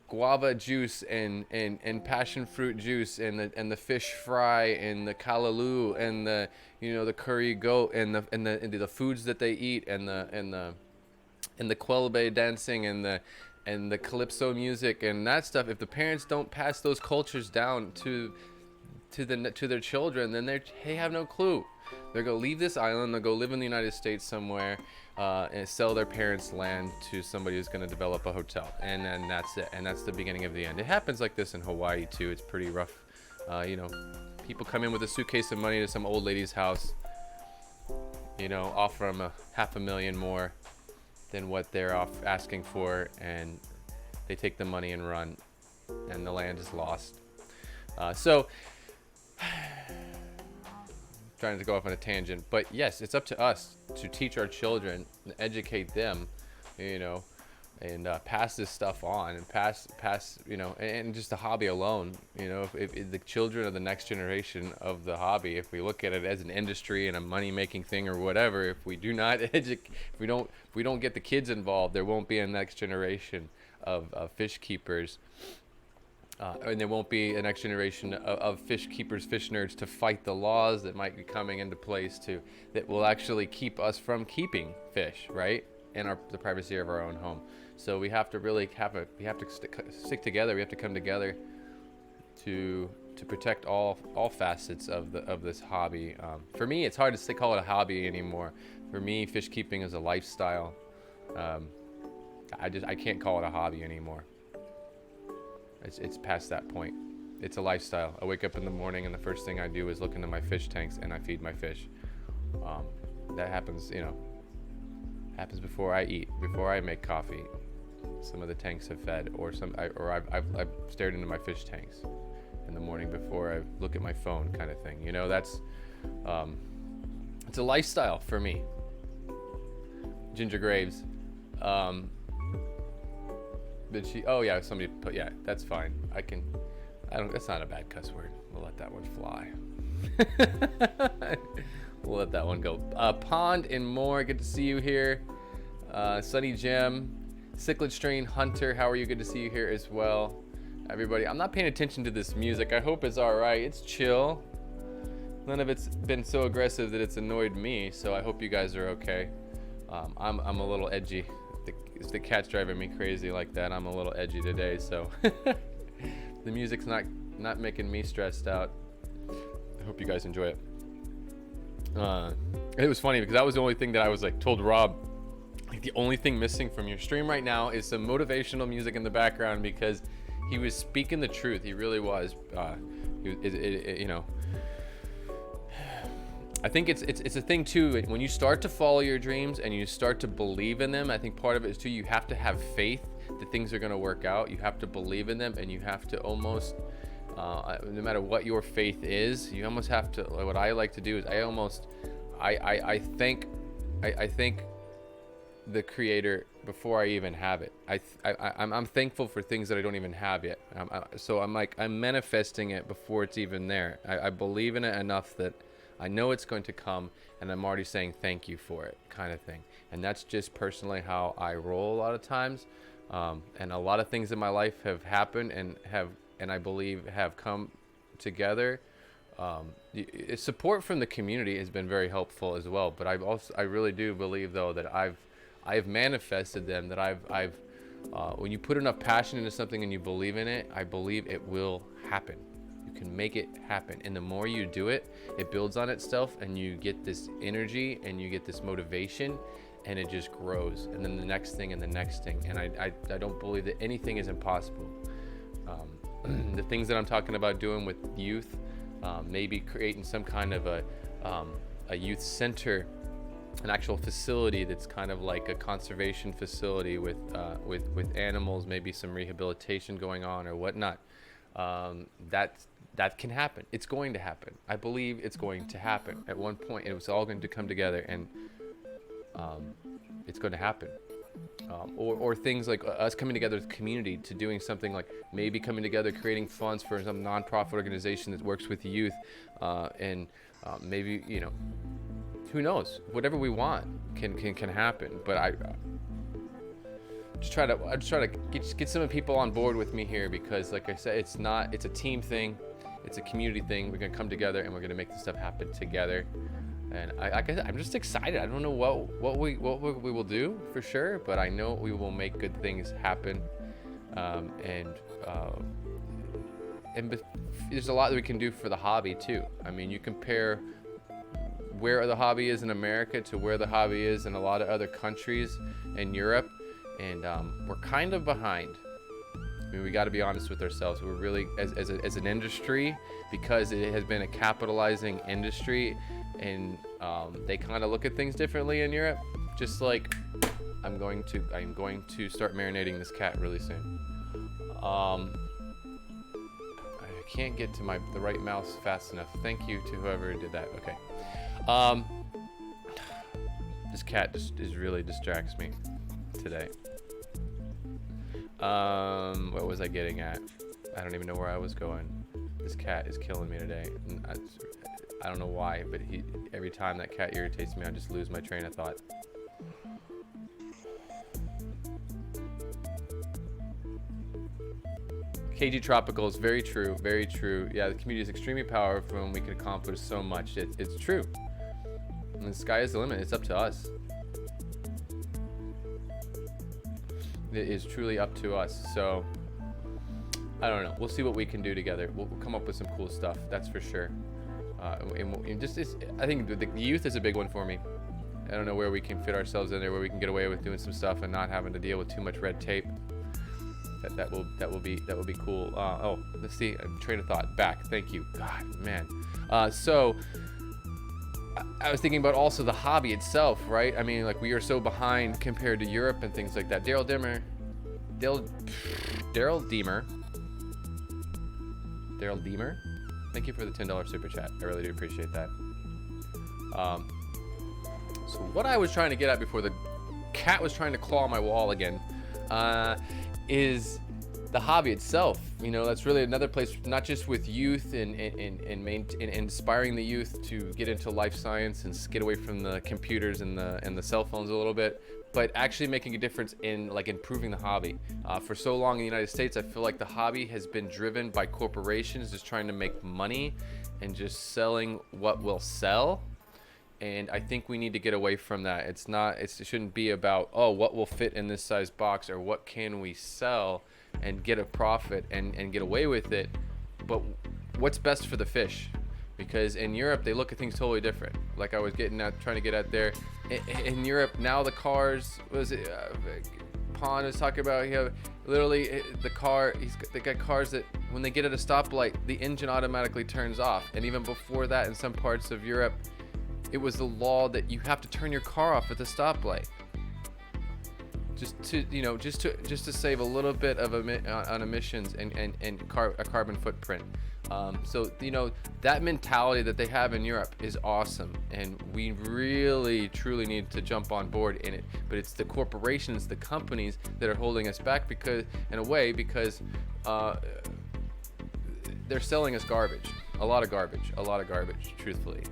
guava juice and passion fruit juice and the fish fry and the callaloo and the the curry goat and the foods that they eat and the Quelbe dancing and the calypso music and that stuff, if the parents don't pass those cultures down to their children, then they have no clue. They're gonna leave this island, they'll go live in the United States somewhere, and sell their parents' land to somebody who's gonna develop a hotel, and then that's it. And that's the beginning of the end. It happens like this in Hawaii too. It's pretty rough. People come in with a suitcase of money to some old lady's house, offer them $500,000 more than what they're asking for, and they take the money and run, and the land is lost. Trying to go off on a tangent, but yes, it's up to us to teach our children and educate them, and pass this stuff on, and pass you know, and just the hobby alone, you know, if the children are the next generation of the hobby, if we look at it as an industry and a money making thing or whatever, if we do not if we don't get the kids involved, there won't be a next generation of fish keepers. And there won't be a next generation of fish keepers, fish nerds, to fight the laws that might be coming into place that will actually keep us from keeping fish, right, in the privacy of our own home. So we have to really stick together. We have to come together to protect all facets of this hobby. For me, it's hard to call it a hobby anymore. For me, fish keeping is a lifestyle. I can't call it a hobby anymore. It's past that point. It's a lifestyle. I wake up in the morning and the first thing I do is look into my fish tanks and I feed my fish. That happens, you know, happens before I eat, before I make coffee. Some of the tanks have fed, or I've stared into my fish tanks in the morning before I look at my phone, kind of thing. You know, that's it's a lifestyle for me. Ginger Graves. Did she? Oh yeah, somebody put, yeah, that's fine. That's not a bad cuss word. We'll let that one fly. We'll let that one go. Pond and more, good to see you here. Sunny Jim, Cichlid Strain Hunter, how are you? Good to see you here as well. Everybody, I'm not paying attention to this music. I hope it's all right. It's chill. None of it's been so aggressive that it's annoyed me, so I hope you guys are okay. I'm a little edgy. If the cat's driving me crazy like that, I'm a little edgy today, so the music's not making me stressed out. I hope you guys enjoy it. It was funny because that was the only thing that I was like told Rob, like, the only thing missing from your stream right now is some motivational music in the background, because he was speaking the truth. He really was. You know, I think it's a thing too. When you start to follow your dreams and you start to believe in them, I think part of it is too, you have to have faith that things are going to work out. You have to believe in them, and you have to almost, no matter what your faith is, you almost have to. What I like to do is I thank the Creator before I even have it. I'm thankful for things that I don't even have yet. So I'm manifesting it before it's even there. I believe in it enough that I know it's going to come, and I'm already saying thank you for it, kind of thing. And that's just personally how I roll a lot of times. And a lot of things in my life have happened and I believe have come together. Support from the community has been very helpful as well. But I really do believe though that I've manifested them. That when you put enough passion into something and you believe in it, I believe it will happen. You can make it happen, and the more you do it, it builds on itself, and you get this energy and you get this motivation, and it just grows, and then the next thing and the next thing. And I don't believe that anything is impossible. The things that I'm talking about doing with youth, maybe creating some kind of a youth center, an actual facility that's kind of like a conservation facility with animals, maybe some rehabilitation going on or whatnot. That can happen. It's going to happen. I believe it's going to happen at one point. It was all going to come together, and it's going to happen. Or things like us coming together as a community to doing something like maybe coming together, creating funds for some nonprofit organization that works with youth, and maybe, you know, who knows? Whatever we want can happen. But I just try to get some people on board with me here, because like I said, it's a team thing, it's a community thing. We're gonna come together and we're gonna make this stuff happen together. And I'm just excited. I don't know what we will do for sure, but I know we will make good things happen. And there's a lot that we can do for the hobby too. I mean, you compare where the hobby is in America to where the hobby is in a lot of other countries in Europe, and we're kind of behind. I mean, we got to be honest with ourselves. We're really, as an industry, because it has been a capitalizing industry, and they kind of look at things differently in Europe. Just like I'm going to start marinating this cat really soon. I can't get to the right mouse fast enough. Thank you to whoever did that. Okay. This cat just really distracts me today. What was I getting at? I don't even know where I was going. This cat is killing me today. And I don't know why, but every time that cat irritates me, I just lose my train of thought. KG Tropical is very true, very true. Yeah, the community is extremely powerful and we can accomplish so much. It's true. And the sky is the limit. It's up to us. It is truly up to us. So, I don't know. We'll see what we can do together. We'll come up with some cool stuff. That's for sure. I think the youth is a big one for me. I don't know where we can fit ourselves in there, where we can get away with doing some stuff and not having to deal with too much red tape. That will be cool. Let's see. Train of thought back. Thank you. God, man. So I was thinking about also the hobby itself, right? I mean, like we are so behind compared to Europe and things like that. Daryl Deemer. Thank you for the $10 super chat. I really do appreciate that. So what I was trying to get at before the cat was trying to claw my wall again, is the hobby itself. You know, that's really another place, not just with youth and inspiring the youth to get into life science and get away from the computers and the cell phones a little bit, but actually making a difference in like improving the hobby. For so long in the United States, I feel like the hobby has been driven by corporations just trying to make money and just selling what will sell. And I think we need to get away from that. It shouldn't be about, oh, what will fit in this size box or what can we sell and get a profit and get away with it, but what's best for the fish? Because in Europe, they look at things totally different. Like I was trying to get at there. In Europe, now the cars, Pon is talking about, literally they got cars that when they get at a stoplight, the engine automatically turns off. And even before that, in some parts of Europe, it was the law that you have to turn your car off at the stoplight, just to save a little bit of on emissions and a carbon footprint. So that mentality that they have in Europe is awesome, and we really truly need to jump on board in it. But it's the corporations, the companies that are holding us back because they're selling us garbage. A lot of garbage, truthfully,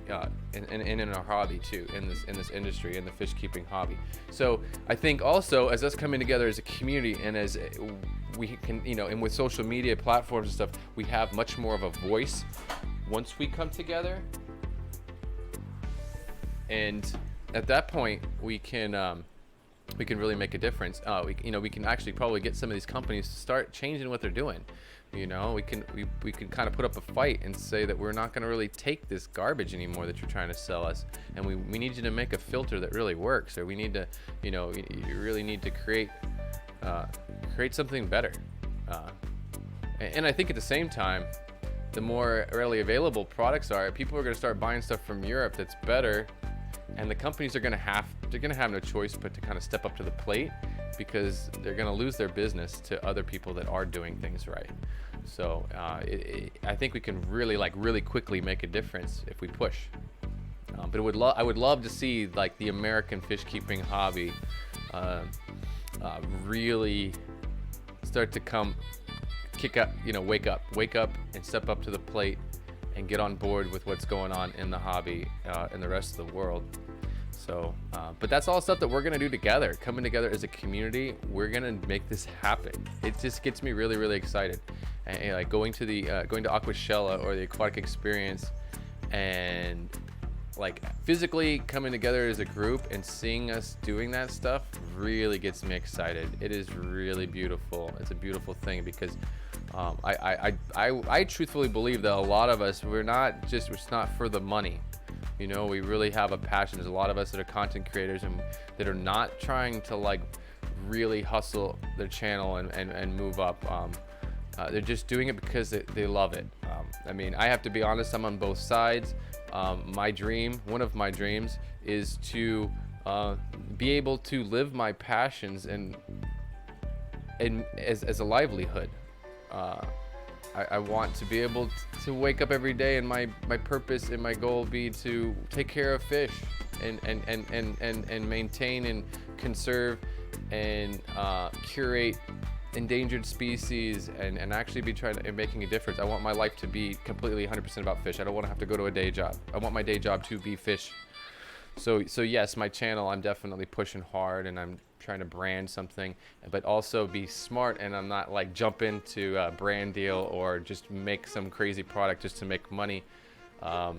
and in our hobby too, in this industry, in the fish keeping hobby. So I think also as us coming together as a community, and as we can, and with social media platforms and stuff, we have much more of a voice once we come together. And at that point, we can really make a difference. We can actually probably get some of these companies to start changing what they're doing. We can kind of put up a fight and say that we're not going to really take this garbage anymore that you're trying to sell us, and we need you to make a filter that really works, or we need to, you really need to create something better. And I think at the same time, the more readily available products are, people are going to start buying stuff from Europe that's better, and the companies are going to have no choice but to kind of step up to the plate, because they're going to lose their business to other people that are doing things right. So I think we can really quickly make a difference if we push. But I would love to see like the American fish keeping hobby really start to wake up and step up to the plate and get on board with what's going on in the hobby in the rest of the world. So, but that's all stuff that we're gonna do together, coming together as a community. We're gonna make this happen. It just gets me really excited. And like going to Aquashella or the aquatic experience, and like physically coming together as a group and seeing us doing that stuff really gets me excited. It is really beautiful. It's a beautiful thing because I truthfully believe that a lot of us, it's not for the money. We really have a passion. There's a lot of us that are content creators and that are not trying to like really hustle their channel and move up. They're just doing it because they love it. I mean, I have to be honest, I'm on both sides. One of my dreams is to be able to live my passions and as a livelihood. I want to be able to wake up every day and my purpose and my goal be to take care of fish and maintain and conserve and curate endangered species and actually be trying to and making a difference. I want my life to be completely 100% about fish. I don't want to have to go to a day job. I want my day job to be fish. So yes, my channel, I'm definitely pushing hard, and I'm trying to brand something, but also be smart, and I'm not like jump into a brand deal or just make some crazy product just to make money. I've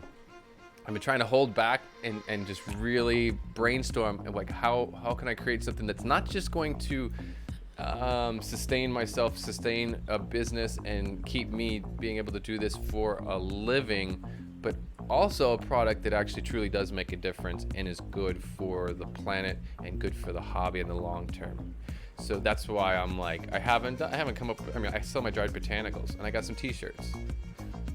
been trying to hold back and just really brainstorm and like how can I create something that's not just going to sustain myself, sustain a business, and keep me being able to do this for a living, but also a product that actually truly does make a difference and is good for the planet and good for the hobby in the long term. So that's why I'm like, I haven't come up. I mean, I sell my dried botanicals and I got some T-shirts,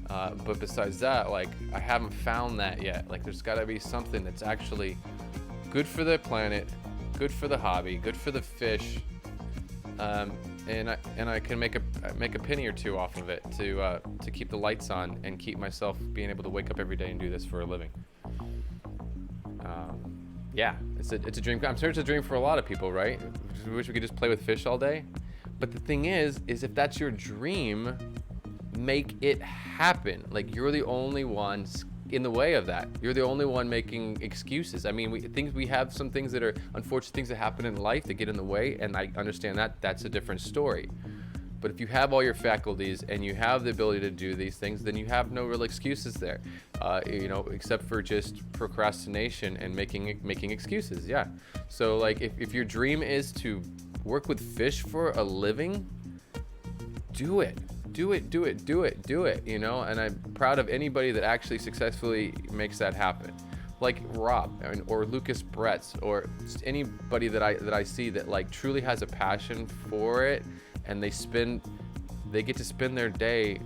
but besides that, like, I haven't found that yet. Like, there's got to be something that's actually good for the planet, good for the hobby, good for the fish. And I can make a penny or two off of it to keep the lights on and keep myself being able to wake up every day and do this for a living. Yeah, it's a dream. I'm sure it's a dream for a lot of people, right? We wish we could just play with fish all day. But the thing is if that's your dream, make it happen. Like, you're the only ones in the way of that. You're the only one making excuses. I mean, we have some things that are unfortunate things that happen in life that get in the way, and I understand that. That's a different story. But if you have all your faculties and you have the ability to do these things, then you have no real excuses there, except for just procrastination and making excuses. Yeah. So like, if your dream is to work with fish for a living, do it. Do it, you know, and I'm proud of anybody that actually successfully makes that happen. Like Rob or Lucas Bretz, or just anybody that I see that like truly has a passion for it, and they get to spend their day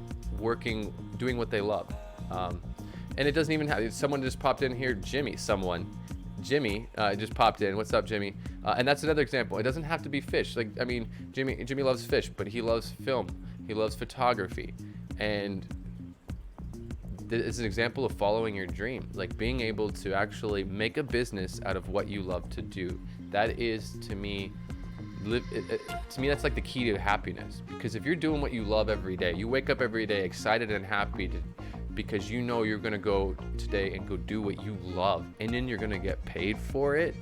doing what they love. And it doesn't even have, someone just popped in here, Jimmy just popped in. What's up, Jimmy? And that's another example. It doesn't have to be fish. Like, I mean, Jimmy loves fish, but he loves film. He loves photography. And it's an example of following your dream, like being able to actually make a business out of what you love to do. That is, to me, that's like the key to happiness. Because if you're doing what you love every day, you wake up every day excited and happy because you know you're gonna go today and go do what you love, and then you're gonna get paid for it,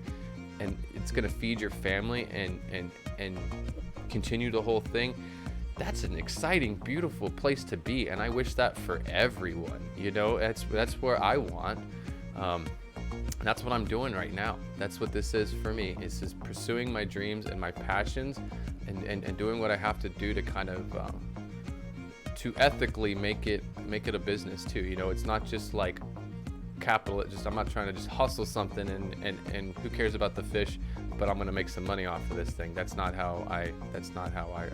and it's gonna feed your family and continue the whole thing. That's an exciting, beautiful place to be, and I wish that for everyone. You know, that's where I want. That's what I'm doing right now. That's what this is for me. It's just pursuing my dreams and my passions, and doing what I have to do to kind of to ethically make it a business too. You know, it's not just like capital. I'm not trying to just hustle something and who cares about the fish, but I'm gonna make some money off of this thing. That's not how I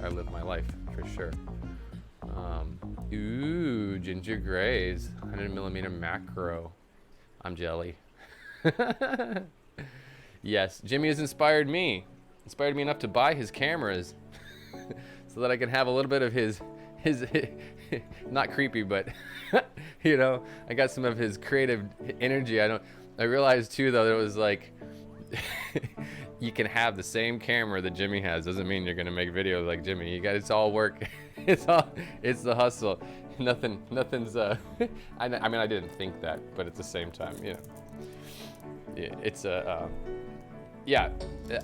live my life, for sure. Ooh, ginger grays, 100mm macro. I'm jelly. Yes, Jimmy has inspired me enough to buy his cameras so that I can have a little bit of his not creepy, but you know, I got some of his creative energy. I realized too, though, that it was like you can have the same camera that Jimmy has, doesn't mean you're gonna make videos like Jimmy. It's all work. It's the hustle. Nothing's I mean, I didn't think that, but at the same time, you know, it's yeah,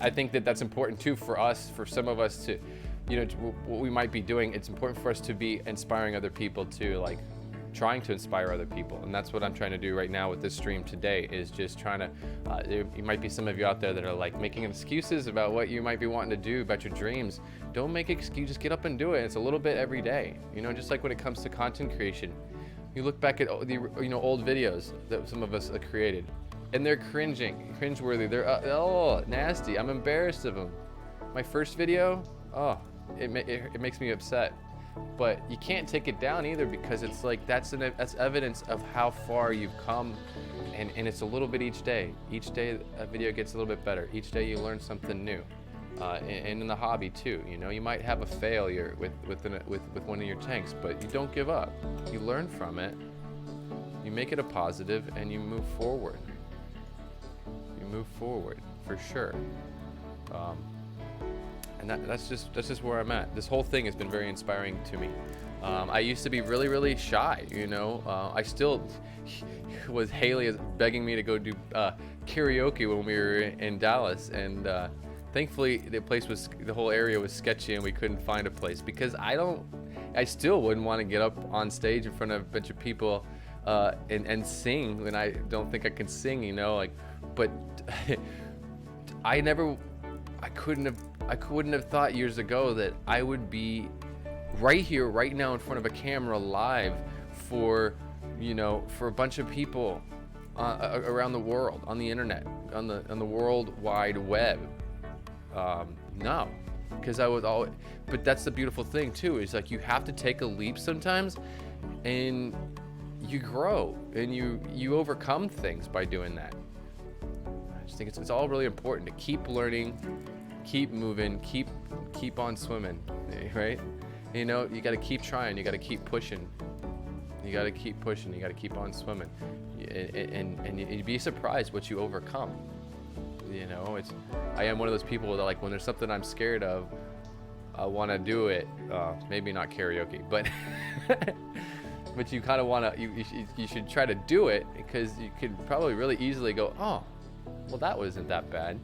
I think that's important too for some of us to, you know, what we might be doing. It's important for us to be inspiring other people too, like trying to inspire other people. And that's what I'm trying to do right now with this stream today, is just trying to, there might be some of you out there that are like making excuses about what you might be wanting to do, about your dreams. Don't make excuses, just get up and do it. It's a little bit every day, you know, just like when it comes to content creation. You look back at the, you know, old videos that some of us have created, and they're cringeworthy. They're nasty. I'm embarrassed of them. My first video, it makes me upset. But you can't take it down either, because it's like that's evidence of how far you've come, and it's a little bit each day. Each day a video gets a little bit better. Each day you learn something new, and in the hobby too. You know, you might have a failure with one of your tanks, but you don't give up. You learn from it. You make it a positive, and you move forward. You move forward for sure. And that's just where I'm at. This whole thing has been very inspiring to me. I used to be really, really shy, you know. I still was Haley is begging me to go do karaoke when we were in Dallas, and thankfully the whole area was sketchy and we couldn't find a place, because I still wouldn't want to get up on stage in front of a bunch of people and sing when I don't think I can sing, you know, like. But I couldn't have thought years ago that I would be right here, right now, in front of a camera, live for a bunch of people around the world, on the internet, on the World Wide Web. No, because I was always. But that's the beautiful thing too, is like you have to take a leap sometimes, and you grow and you overcome things by doing that. I just think it's all really important to keep learning, keep moving, keep on swimming, right? You know, you got to keep trying, you got to keep pushing, you got to keep pushing, you got to keep on swimming, and you'd be surprised what you overcome. You know, I am one of those people that, like, when there's something I'm scared of, I want to do it. Maybe not karaoke, but but you kind of want to. You should try to do it, because you could probably really easily go, oh, well, that wasn't that bad.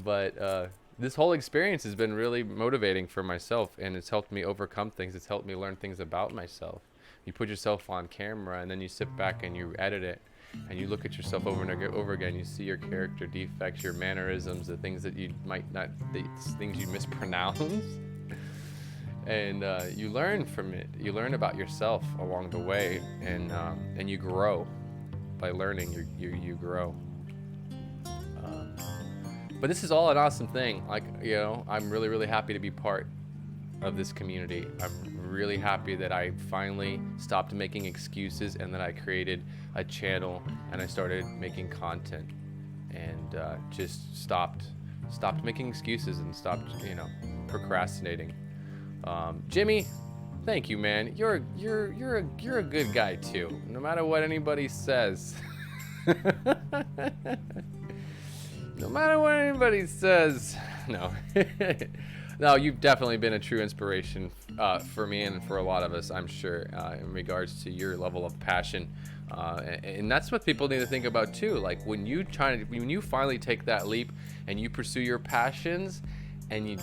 But this whole experience has been really motivating for myself, and it's helped me overcome things. It's helped me learn things about myself. You put yourself on camera, and then you sit back and you edit it, and you look at yourself over and over again. You see your character defects, your mannerisms, the things that you might not, the things you mispronounce, and you learn from it. You learn about yourself along the way, and you grow. By learning, you grow. But this is all an awesome thing. Like, you know, I'm really, really happy to be part of this community. I'm really happy that I finally stopped making excuses, and that I created a channel and I started making content, and just stopped making excuses and stopped, you know, procrastinating. Jimmy, thank you, man. You're a good guy too. No matter what anybody says. No matter what anybody says. No. No, you've definitely been a true inspiration for me and for a lot of us, I'm sure, in regards to your level of passion. And that's what people need to think about too. Like, when you finally take that leap and you pursue your passions, and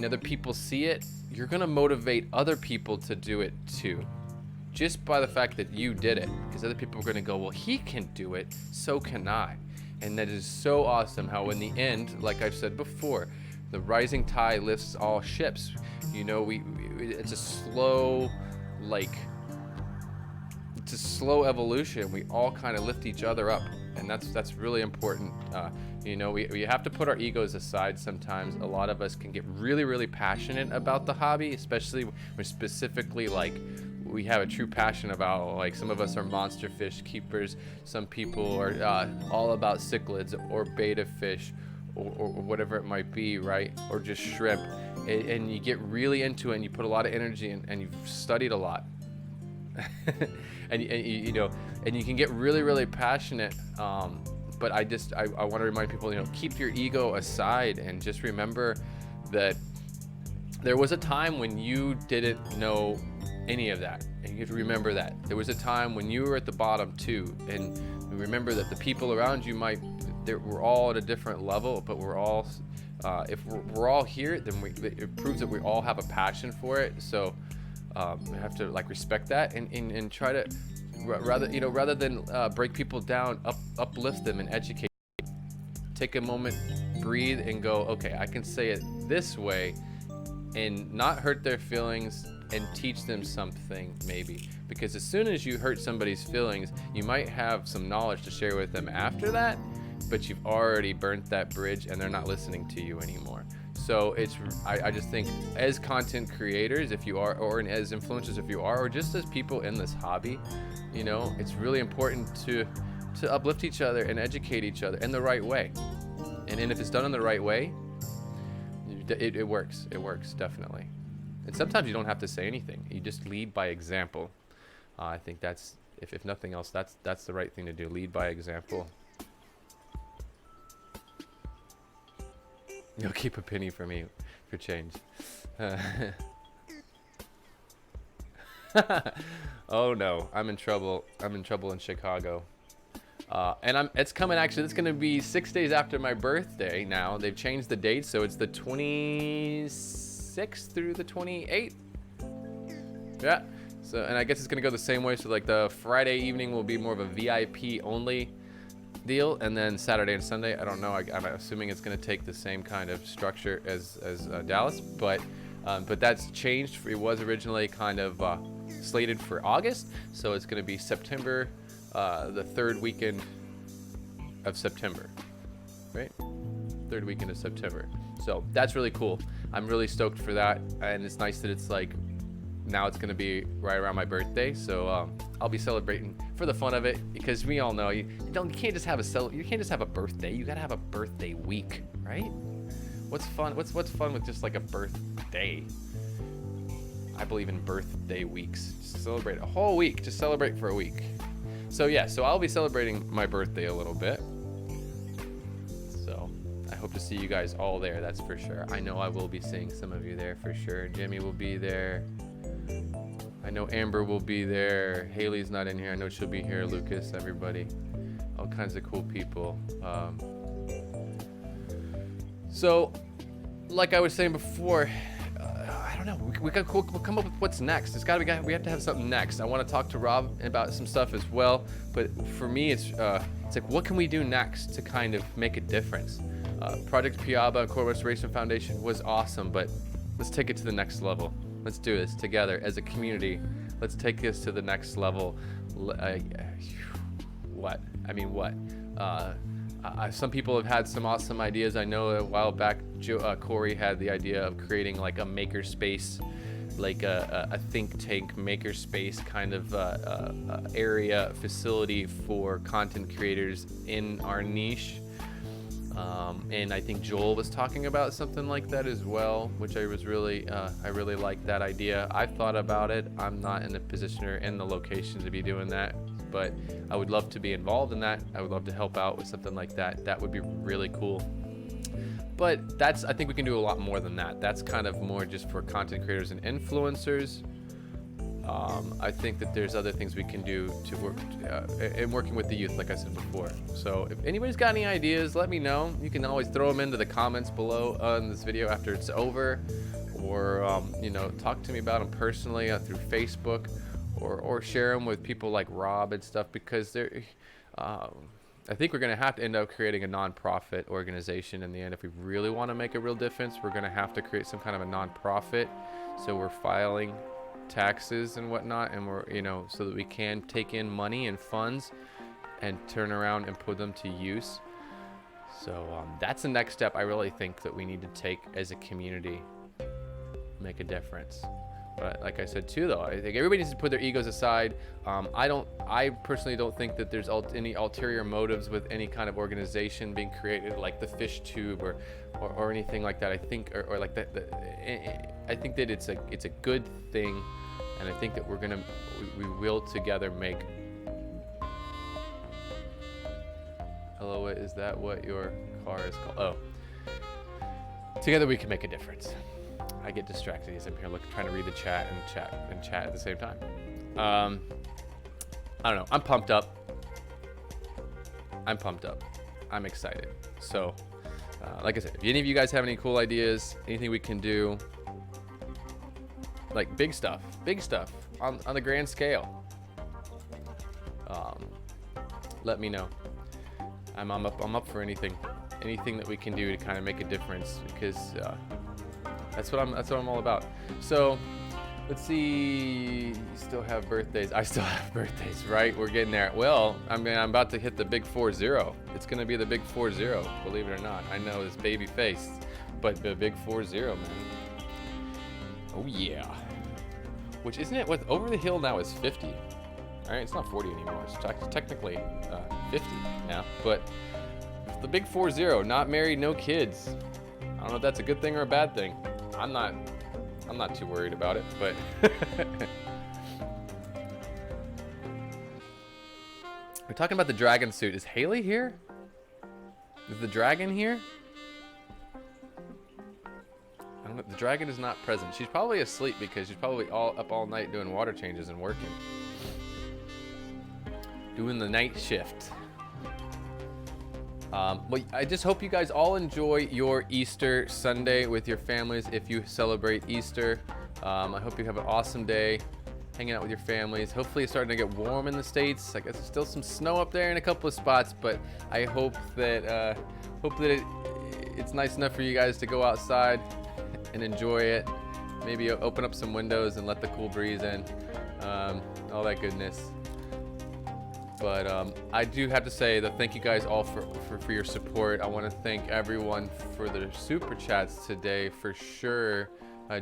other people see it, you're gonna motivate other people to do it too. Just by the fact that you did it, because other people are gonna go, well, he can do it, so can I. And that is so awesome how in the end, like I've said before, the rising tide lifts all ships. You know, it's a slow evolution. We all kind of lift each other up, and that's really important. You know, we have to put our egos aside sometimes. A lot of us can get really, really passionate about the hobby, especially when specifically, like, we have a true passion about, like, some of us are monster fish keepers, some people are all about cichlids or betta fish, or whatever it might be, right? Or just shrimp, and you get really into it, and you put a lot of energy in, and you've studied a lot. and you know, and you can get really, really passionate, but I want to remind people, you know, keep your ego aside, and just remember that there was a time when you didn't know any of that, and you have to remember that there was a time when you were at the bottom too, and remember that the people around you we're all at a different level, but we're all if we're all here, then it proves that we all have a passion for it. So we have to, like, respect that, and try to rather than break people down, uplift them and educate. Take a moment, breathe, and go, okay, I can say it this way and not hurt their feelings, and teach them something, maybe. Because as soon as you hurt somebody's feelings, you might have some knowledge to share with them after that, but you've already burnt that bridge and they're not listening to you anymore. So I just think, as content creators, if you are, or as influencers if you are, or just as people in this hobby, you know, it's really important to uplift each other and educate each other in the right way. And if it's done in the right way, it works. It works, definitely. And sometimes you don't have to say anything. You just lead by example. I think that's, if nothing else, that's the right thing to do. Lead by example. You'll keep a penny for me for change. Oh no, I'm in trouble. I'm in trouble in Chicago. And it's coming, actually, it's gonna be 6 days after my birthday now. They've changed the date, so it's the 26th through the 28th. Yeah. So, and I guess it's gonna go the same way. So like the Friday evening will be more of a VIP only deal, and then Saturday and Sunday, I don't know. I'm assuming it's gonna take the same kind of structure as Dallas, but that's changed. It was originally kind of slated for August, so it's gonna be September, the third weekend of September, right? Third weekend of September. So that's really cool. I'm really stoked for that, and it's nice that it's like now it's gonna be right around my birthday, so I'll be celebrating for the fun of it, because we all know you can't just have a birthday. You gotta have a birthday week, right? What's fun? What's fun with just like a birthday? I believe in birthday weeks. Just celebrate a whole week. Just celebrate for a week. So yeah, so I'll be celebrating my birthday a little bit. So I hope to see you guys all there. That's for sure. I know I will be seeing some of you there for sure. Jimmy will be there. I know Amber will be there. Haley's not in here. I know she'll be here. Lucas, everybody, all kinds of cool people. So, like I was saying before, I don't know. We'll come up with what's next. We have to have something next. I want to talk to Rob about some stuff as well. But for me, it's like, what can we do next to kind of make a difference? Project Piaba and Core Restoration Foundation was awesome, but let's take it to the next level. Let's do this together as a community. Let's take this to the next level. What? I mean, what? Some people have had some awesome ideas. I know a while back, Corey had the idea of creating like a maker space, like a think tank maker space kind of area facility for content creators in our niche. And I think Joel was talking about something like that as well, which I really liked that idea. I've thought about it. I'm not in the position or in the location to be doing that, but I would love to be involved in that. I would love to help out with something like that. That would be really cool. But I think we can do a lot more than that. That's kind of more just for content creators and influencers. I think that there's other things we can do to work in working with the youth, like I said before. So if anybody's got any ideas, let me know. You can always throw them into the comments below on this video after it's over, or talk to me about them personally through Facebook, or share them with people like Rob and stuff, because I think we're going to have to end up creating a non-profit organization in the end. If we really want to make a real difference, we're going to have to create some kind of a non-profit, so we're filing taxes and whatnot, and we're so that we can take in money and funds and turn around and put them to use. So that's the next step I really think that we need to take as a community, make a difference. But like I said too, though, I think everybody needs to put their egos aside. I personally don't think that there's any ulterior motives with any kind of organization being created, like the Fish Tube or anything like that. I think or like that. I think that it's a good thing, and I think that we will together make. Hello, is that what your car is called? Oh, together we can make a difference. I get distracted as I'm here trying to read the chat and chat at the same time. I don't know. I'm pumped up. I'm excited. So, like I said, if any of you guys have any cool ideas, anything we can do, like big stuff on the grand scale, let me know. I'm up for anything that we can do to kind of make a difference, because that's what I'm all about. So let's see. You still have birthdays. I still have birthdays, right? We're getting there. Well, I'm about to hit the big 40. It's gonna be the big 40, believe it or not. I know this baby face, but the big 40, man. Oh yeah. Which, isn't it? What over the hill now is 50. All right, it's not 40 anymore. It's technically 50 now. But the big 40, not married, no kids. I don't know if that's a good thing or a bad thing. I'm not too worried about it, but we're talking about the dragon suit. Is Haley here? Is the dragon here? the dragon is not present. She's probably asleep because she's probably up all night doing water changes and working. Doing the night shift. Well, I just hope you guys all enjoy your Easter Sunday with your families if you celebrate Easter. I hope you have an awesome day hanging out with your families. Hopefully it's starting to get warm in the States. I guess there's still some snow up there in a couple of spots, but I hope that it's nice enough for you guys to go outside and enjoy it. Maybe open up some windows and let the cool breeze in. All that goodness. But I do have to say that thank you guys all for your support. I want to thank everyone for their super chats today for sure.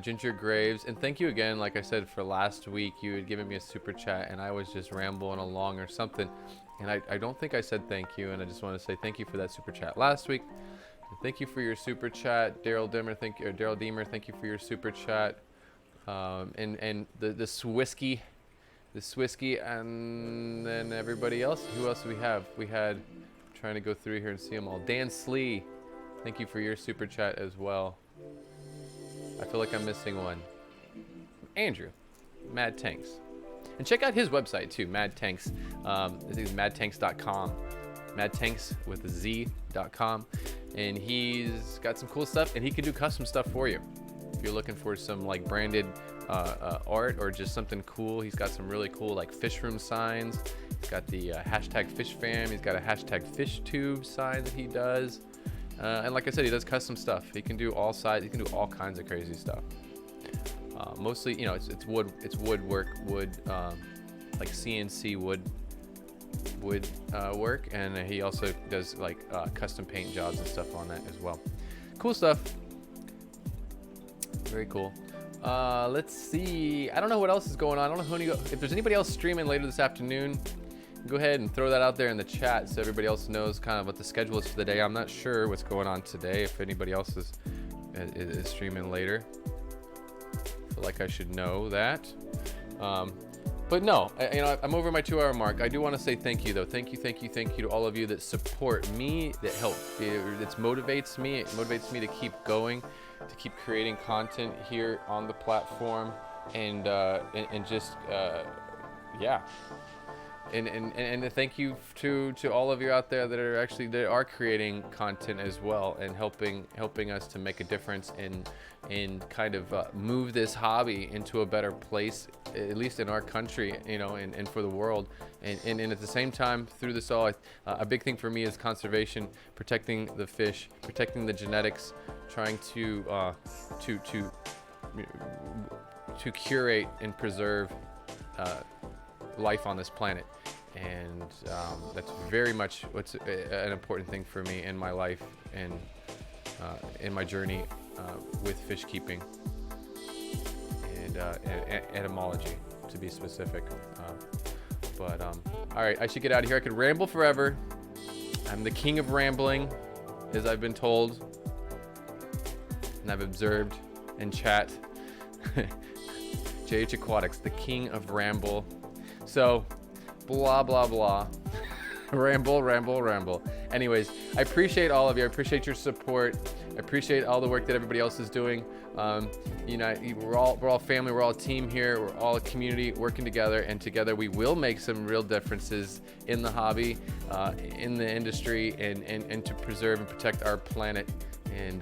Ginger Graves, and thank you again, like I said, for last week. You had given me a super chat and I was just rambling along or something, and I don't think I said thank you, and I just want to say thank you for that super chat last week. Thank you for your super chat, Daryl Deemer. Thank you for your super chat. And the Swisky. The Swisky, and then everybody else. Who else do we have? We had, trying to go through here and see them all. Dan Slee, thank you for your super chat as well. I feel like I'm missing one. Andrew, Mad Tanks. And check out his website too, Mad Tanks. I think it's madtanks.com. Madtanks with a Z.com. And he's got some cool stuff, and he can do custom stuff for you. If you're looking for some like branded art or just something cool, he's got some really cool like fish room signs. He's got the hashtag fish fam. He's got a hashtag fish tube sign that he does, and like I said, he does custom stuff. He can do all sides. He can do all kinds of crazy stuff. Mostly, you know, it's woodwork, like CNC wood work, and he also does like custom paint jobs and stuff on that as well. Cool stuff. Very cool. Let's see. I don't know what else is going on. I don't know if there's anybody else streaming later this afternoon. Go ahead and throw that out there in the chat so everybody else knows kind of what the schedule is for the day. I'm not sure what's going on today. If anybody else is streaming later, I feel like I should know that. But no, I'm over my 2-hour mark. I do want to say thank you though. Thank you to all of you that support me, that help. It motivates me. It motivates me to keep going, to keep creating content here on the platform, and just yeah. And thank you to all of you out there that are creating content as well, and helping us to make a difference and kind of move this hobby into a better place, at least in our country, and for the world. And at the same time, through this all, a big thing for me is conservation, protecting the fish, protecting the genetics, trying to curate and preserve life on this planet. And that's very much what's an important thing for me in my life and in my journey with fish keeping and etymology, to be specific. But all right, I should get out of here. I could ramble forever. I'm the king of rambling, as I've been told, and I've observed in chat. JH Aquatics, the king of ramble. So, blah, blah, blah. ramble. Anyways, I appreciate all of you. I appreciate your support. I appreciate all the work that everybody else is doing. We're all family. We're all a team here. We're all a community working together, and together we will make some real differences in the hobby, in the industry, and to preserve and protect our planet. And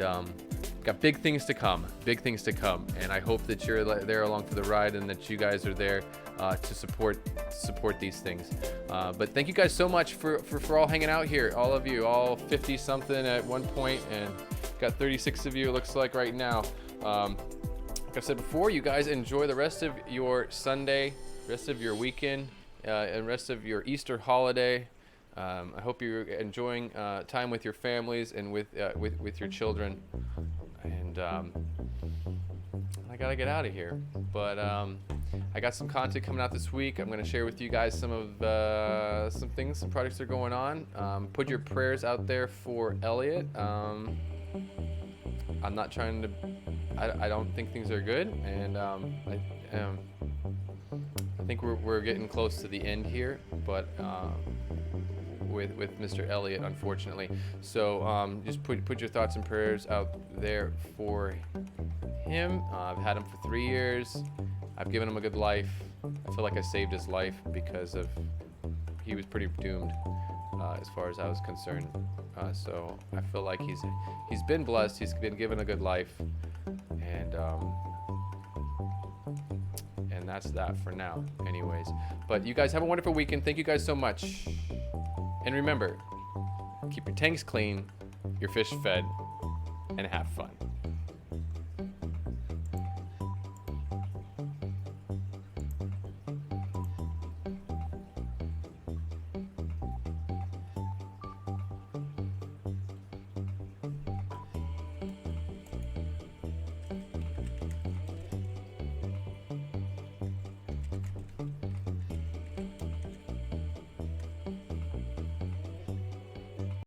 got big things to come. And I hope that you're there along for the ride, and that you guys are there to support these things. But thank you guys so much for all hanging out here. All of you, all 50 something at one point, and got 36 of you, it looks like right now. Like I said before, you guys enjoy the rest of your Sunday, rest of your weekend, and rest of your Easter holiday. I hope you're enjoying time with your families and with your children. And I gotta get out of here, but I got some content coming out this week. I'm gonna share with you guys some projects that are going on. Put your prayers out there for Elliot. I'm not trying to. I don't think things are good, and I think we're getting close to the end here, but with Mr. Elliott, unfortunately. So just put your thoughts and prayers out there for him. I've had him for 3 years. I've given him a good life. I feel like I saved his life because of he was pretty doomed as far as I was concerned. So I feel like he's been blessed. He's been given a good life, and that's that for now. Anyways, but you guys have a wonderful weekend. Thank you guys so much, and remember, keep your tanks clean, your fish fed, and have fun.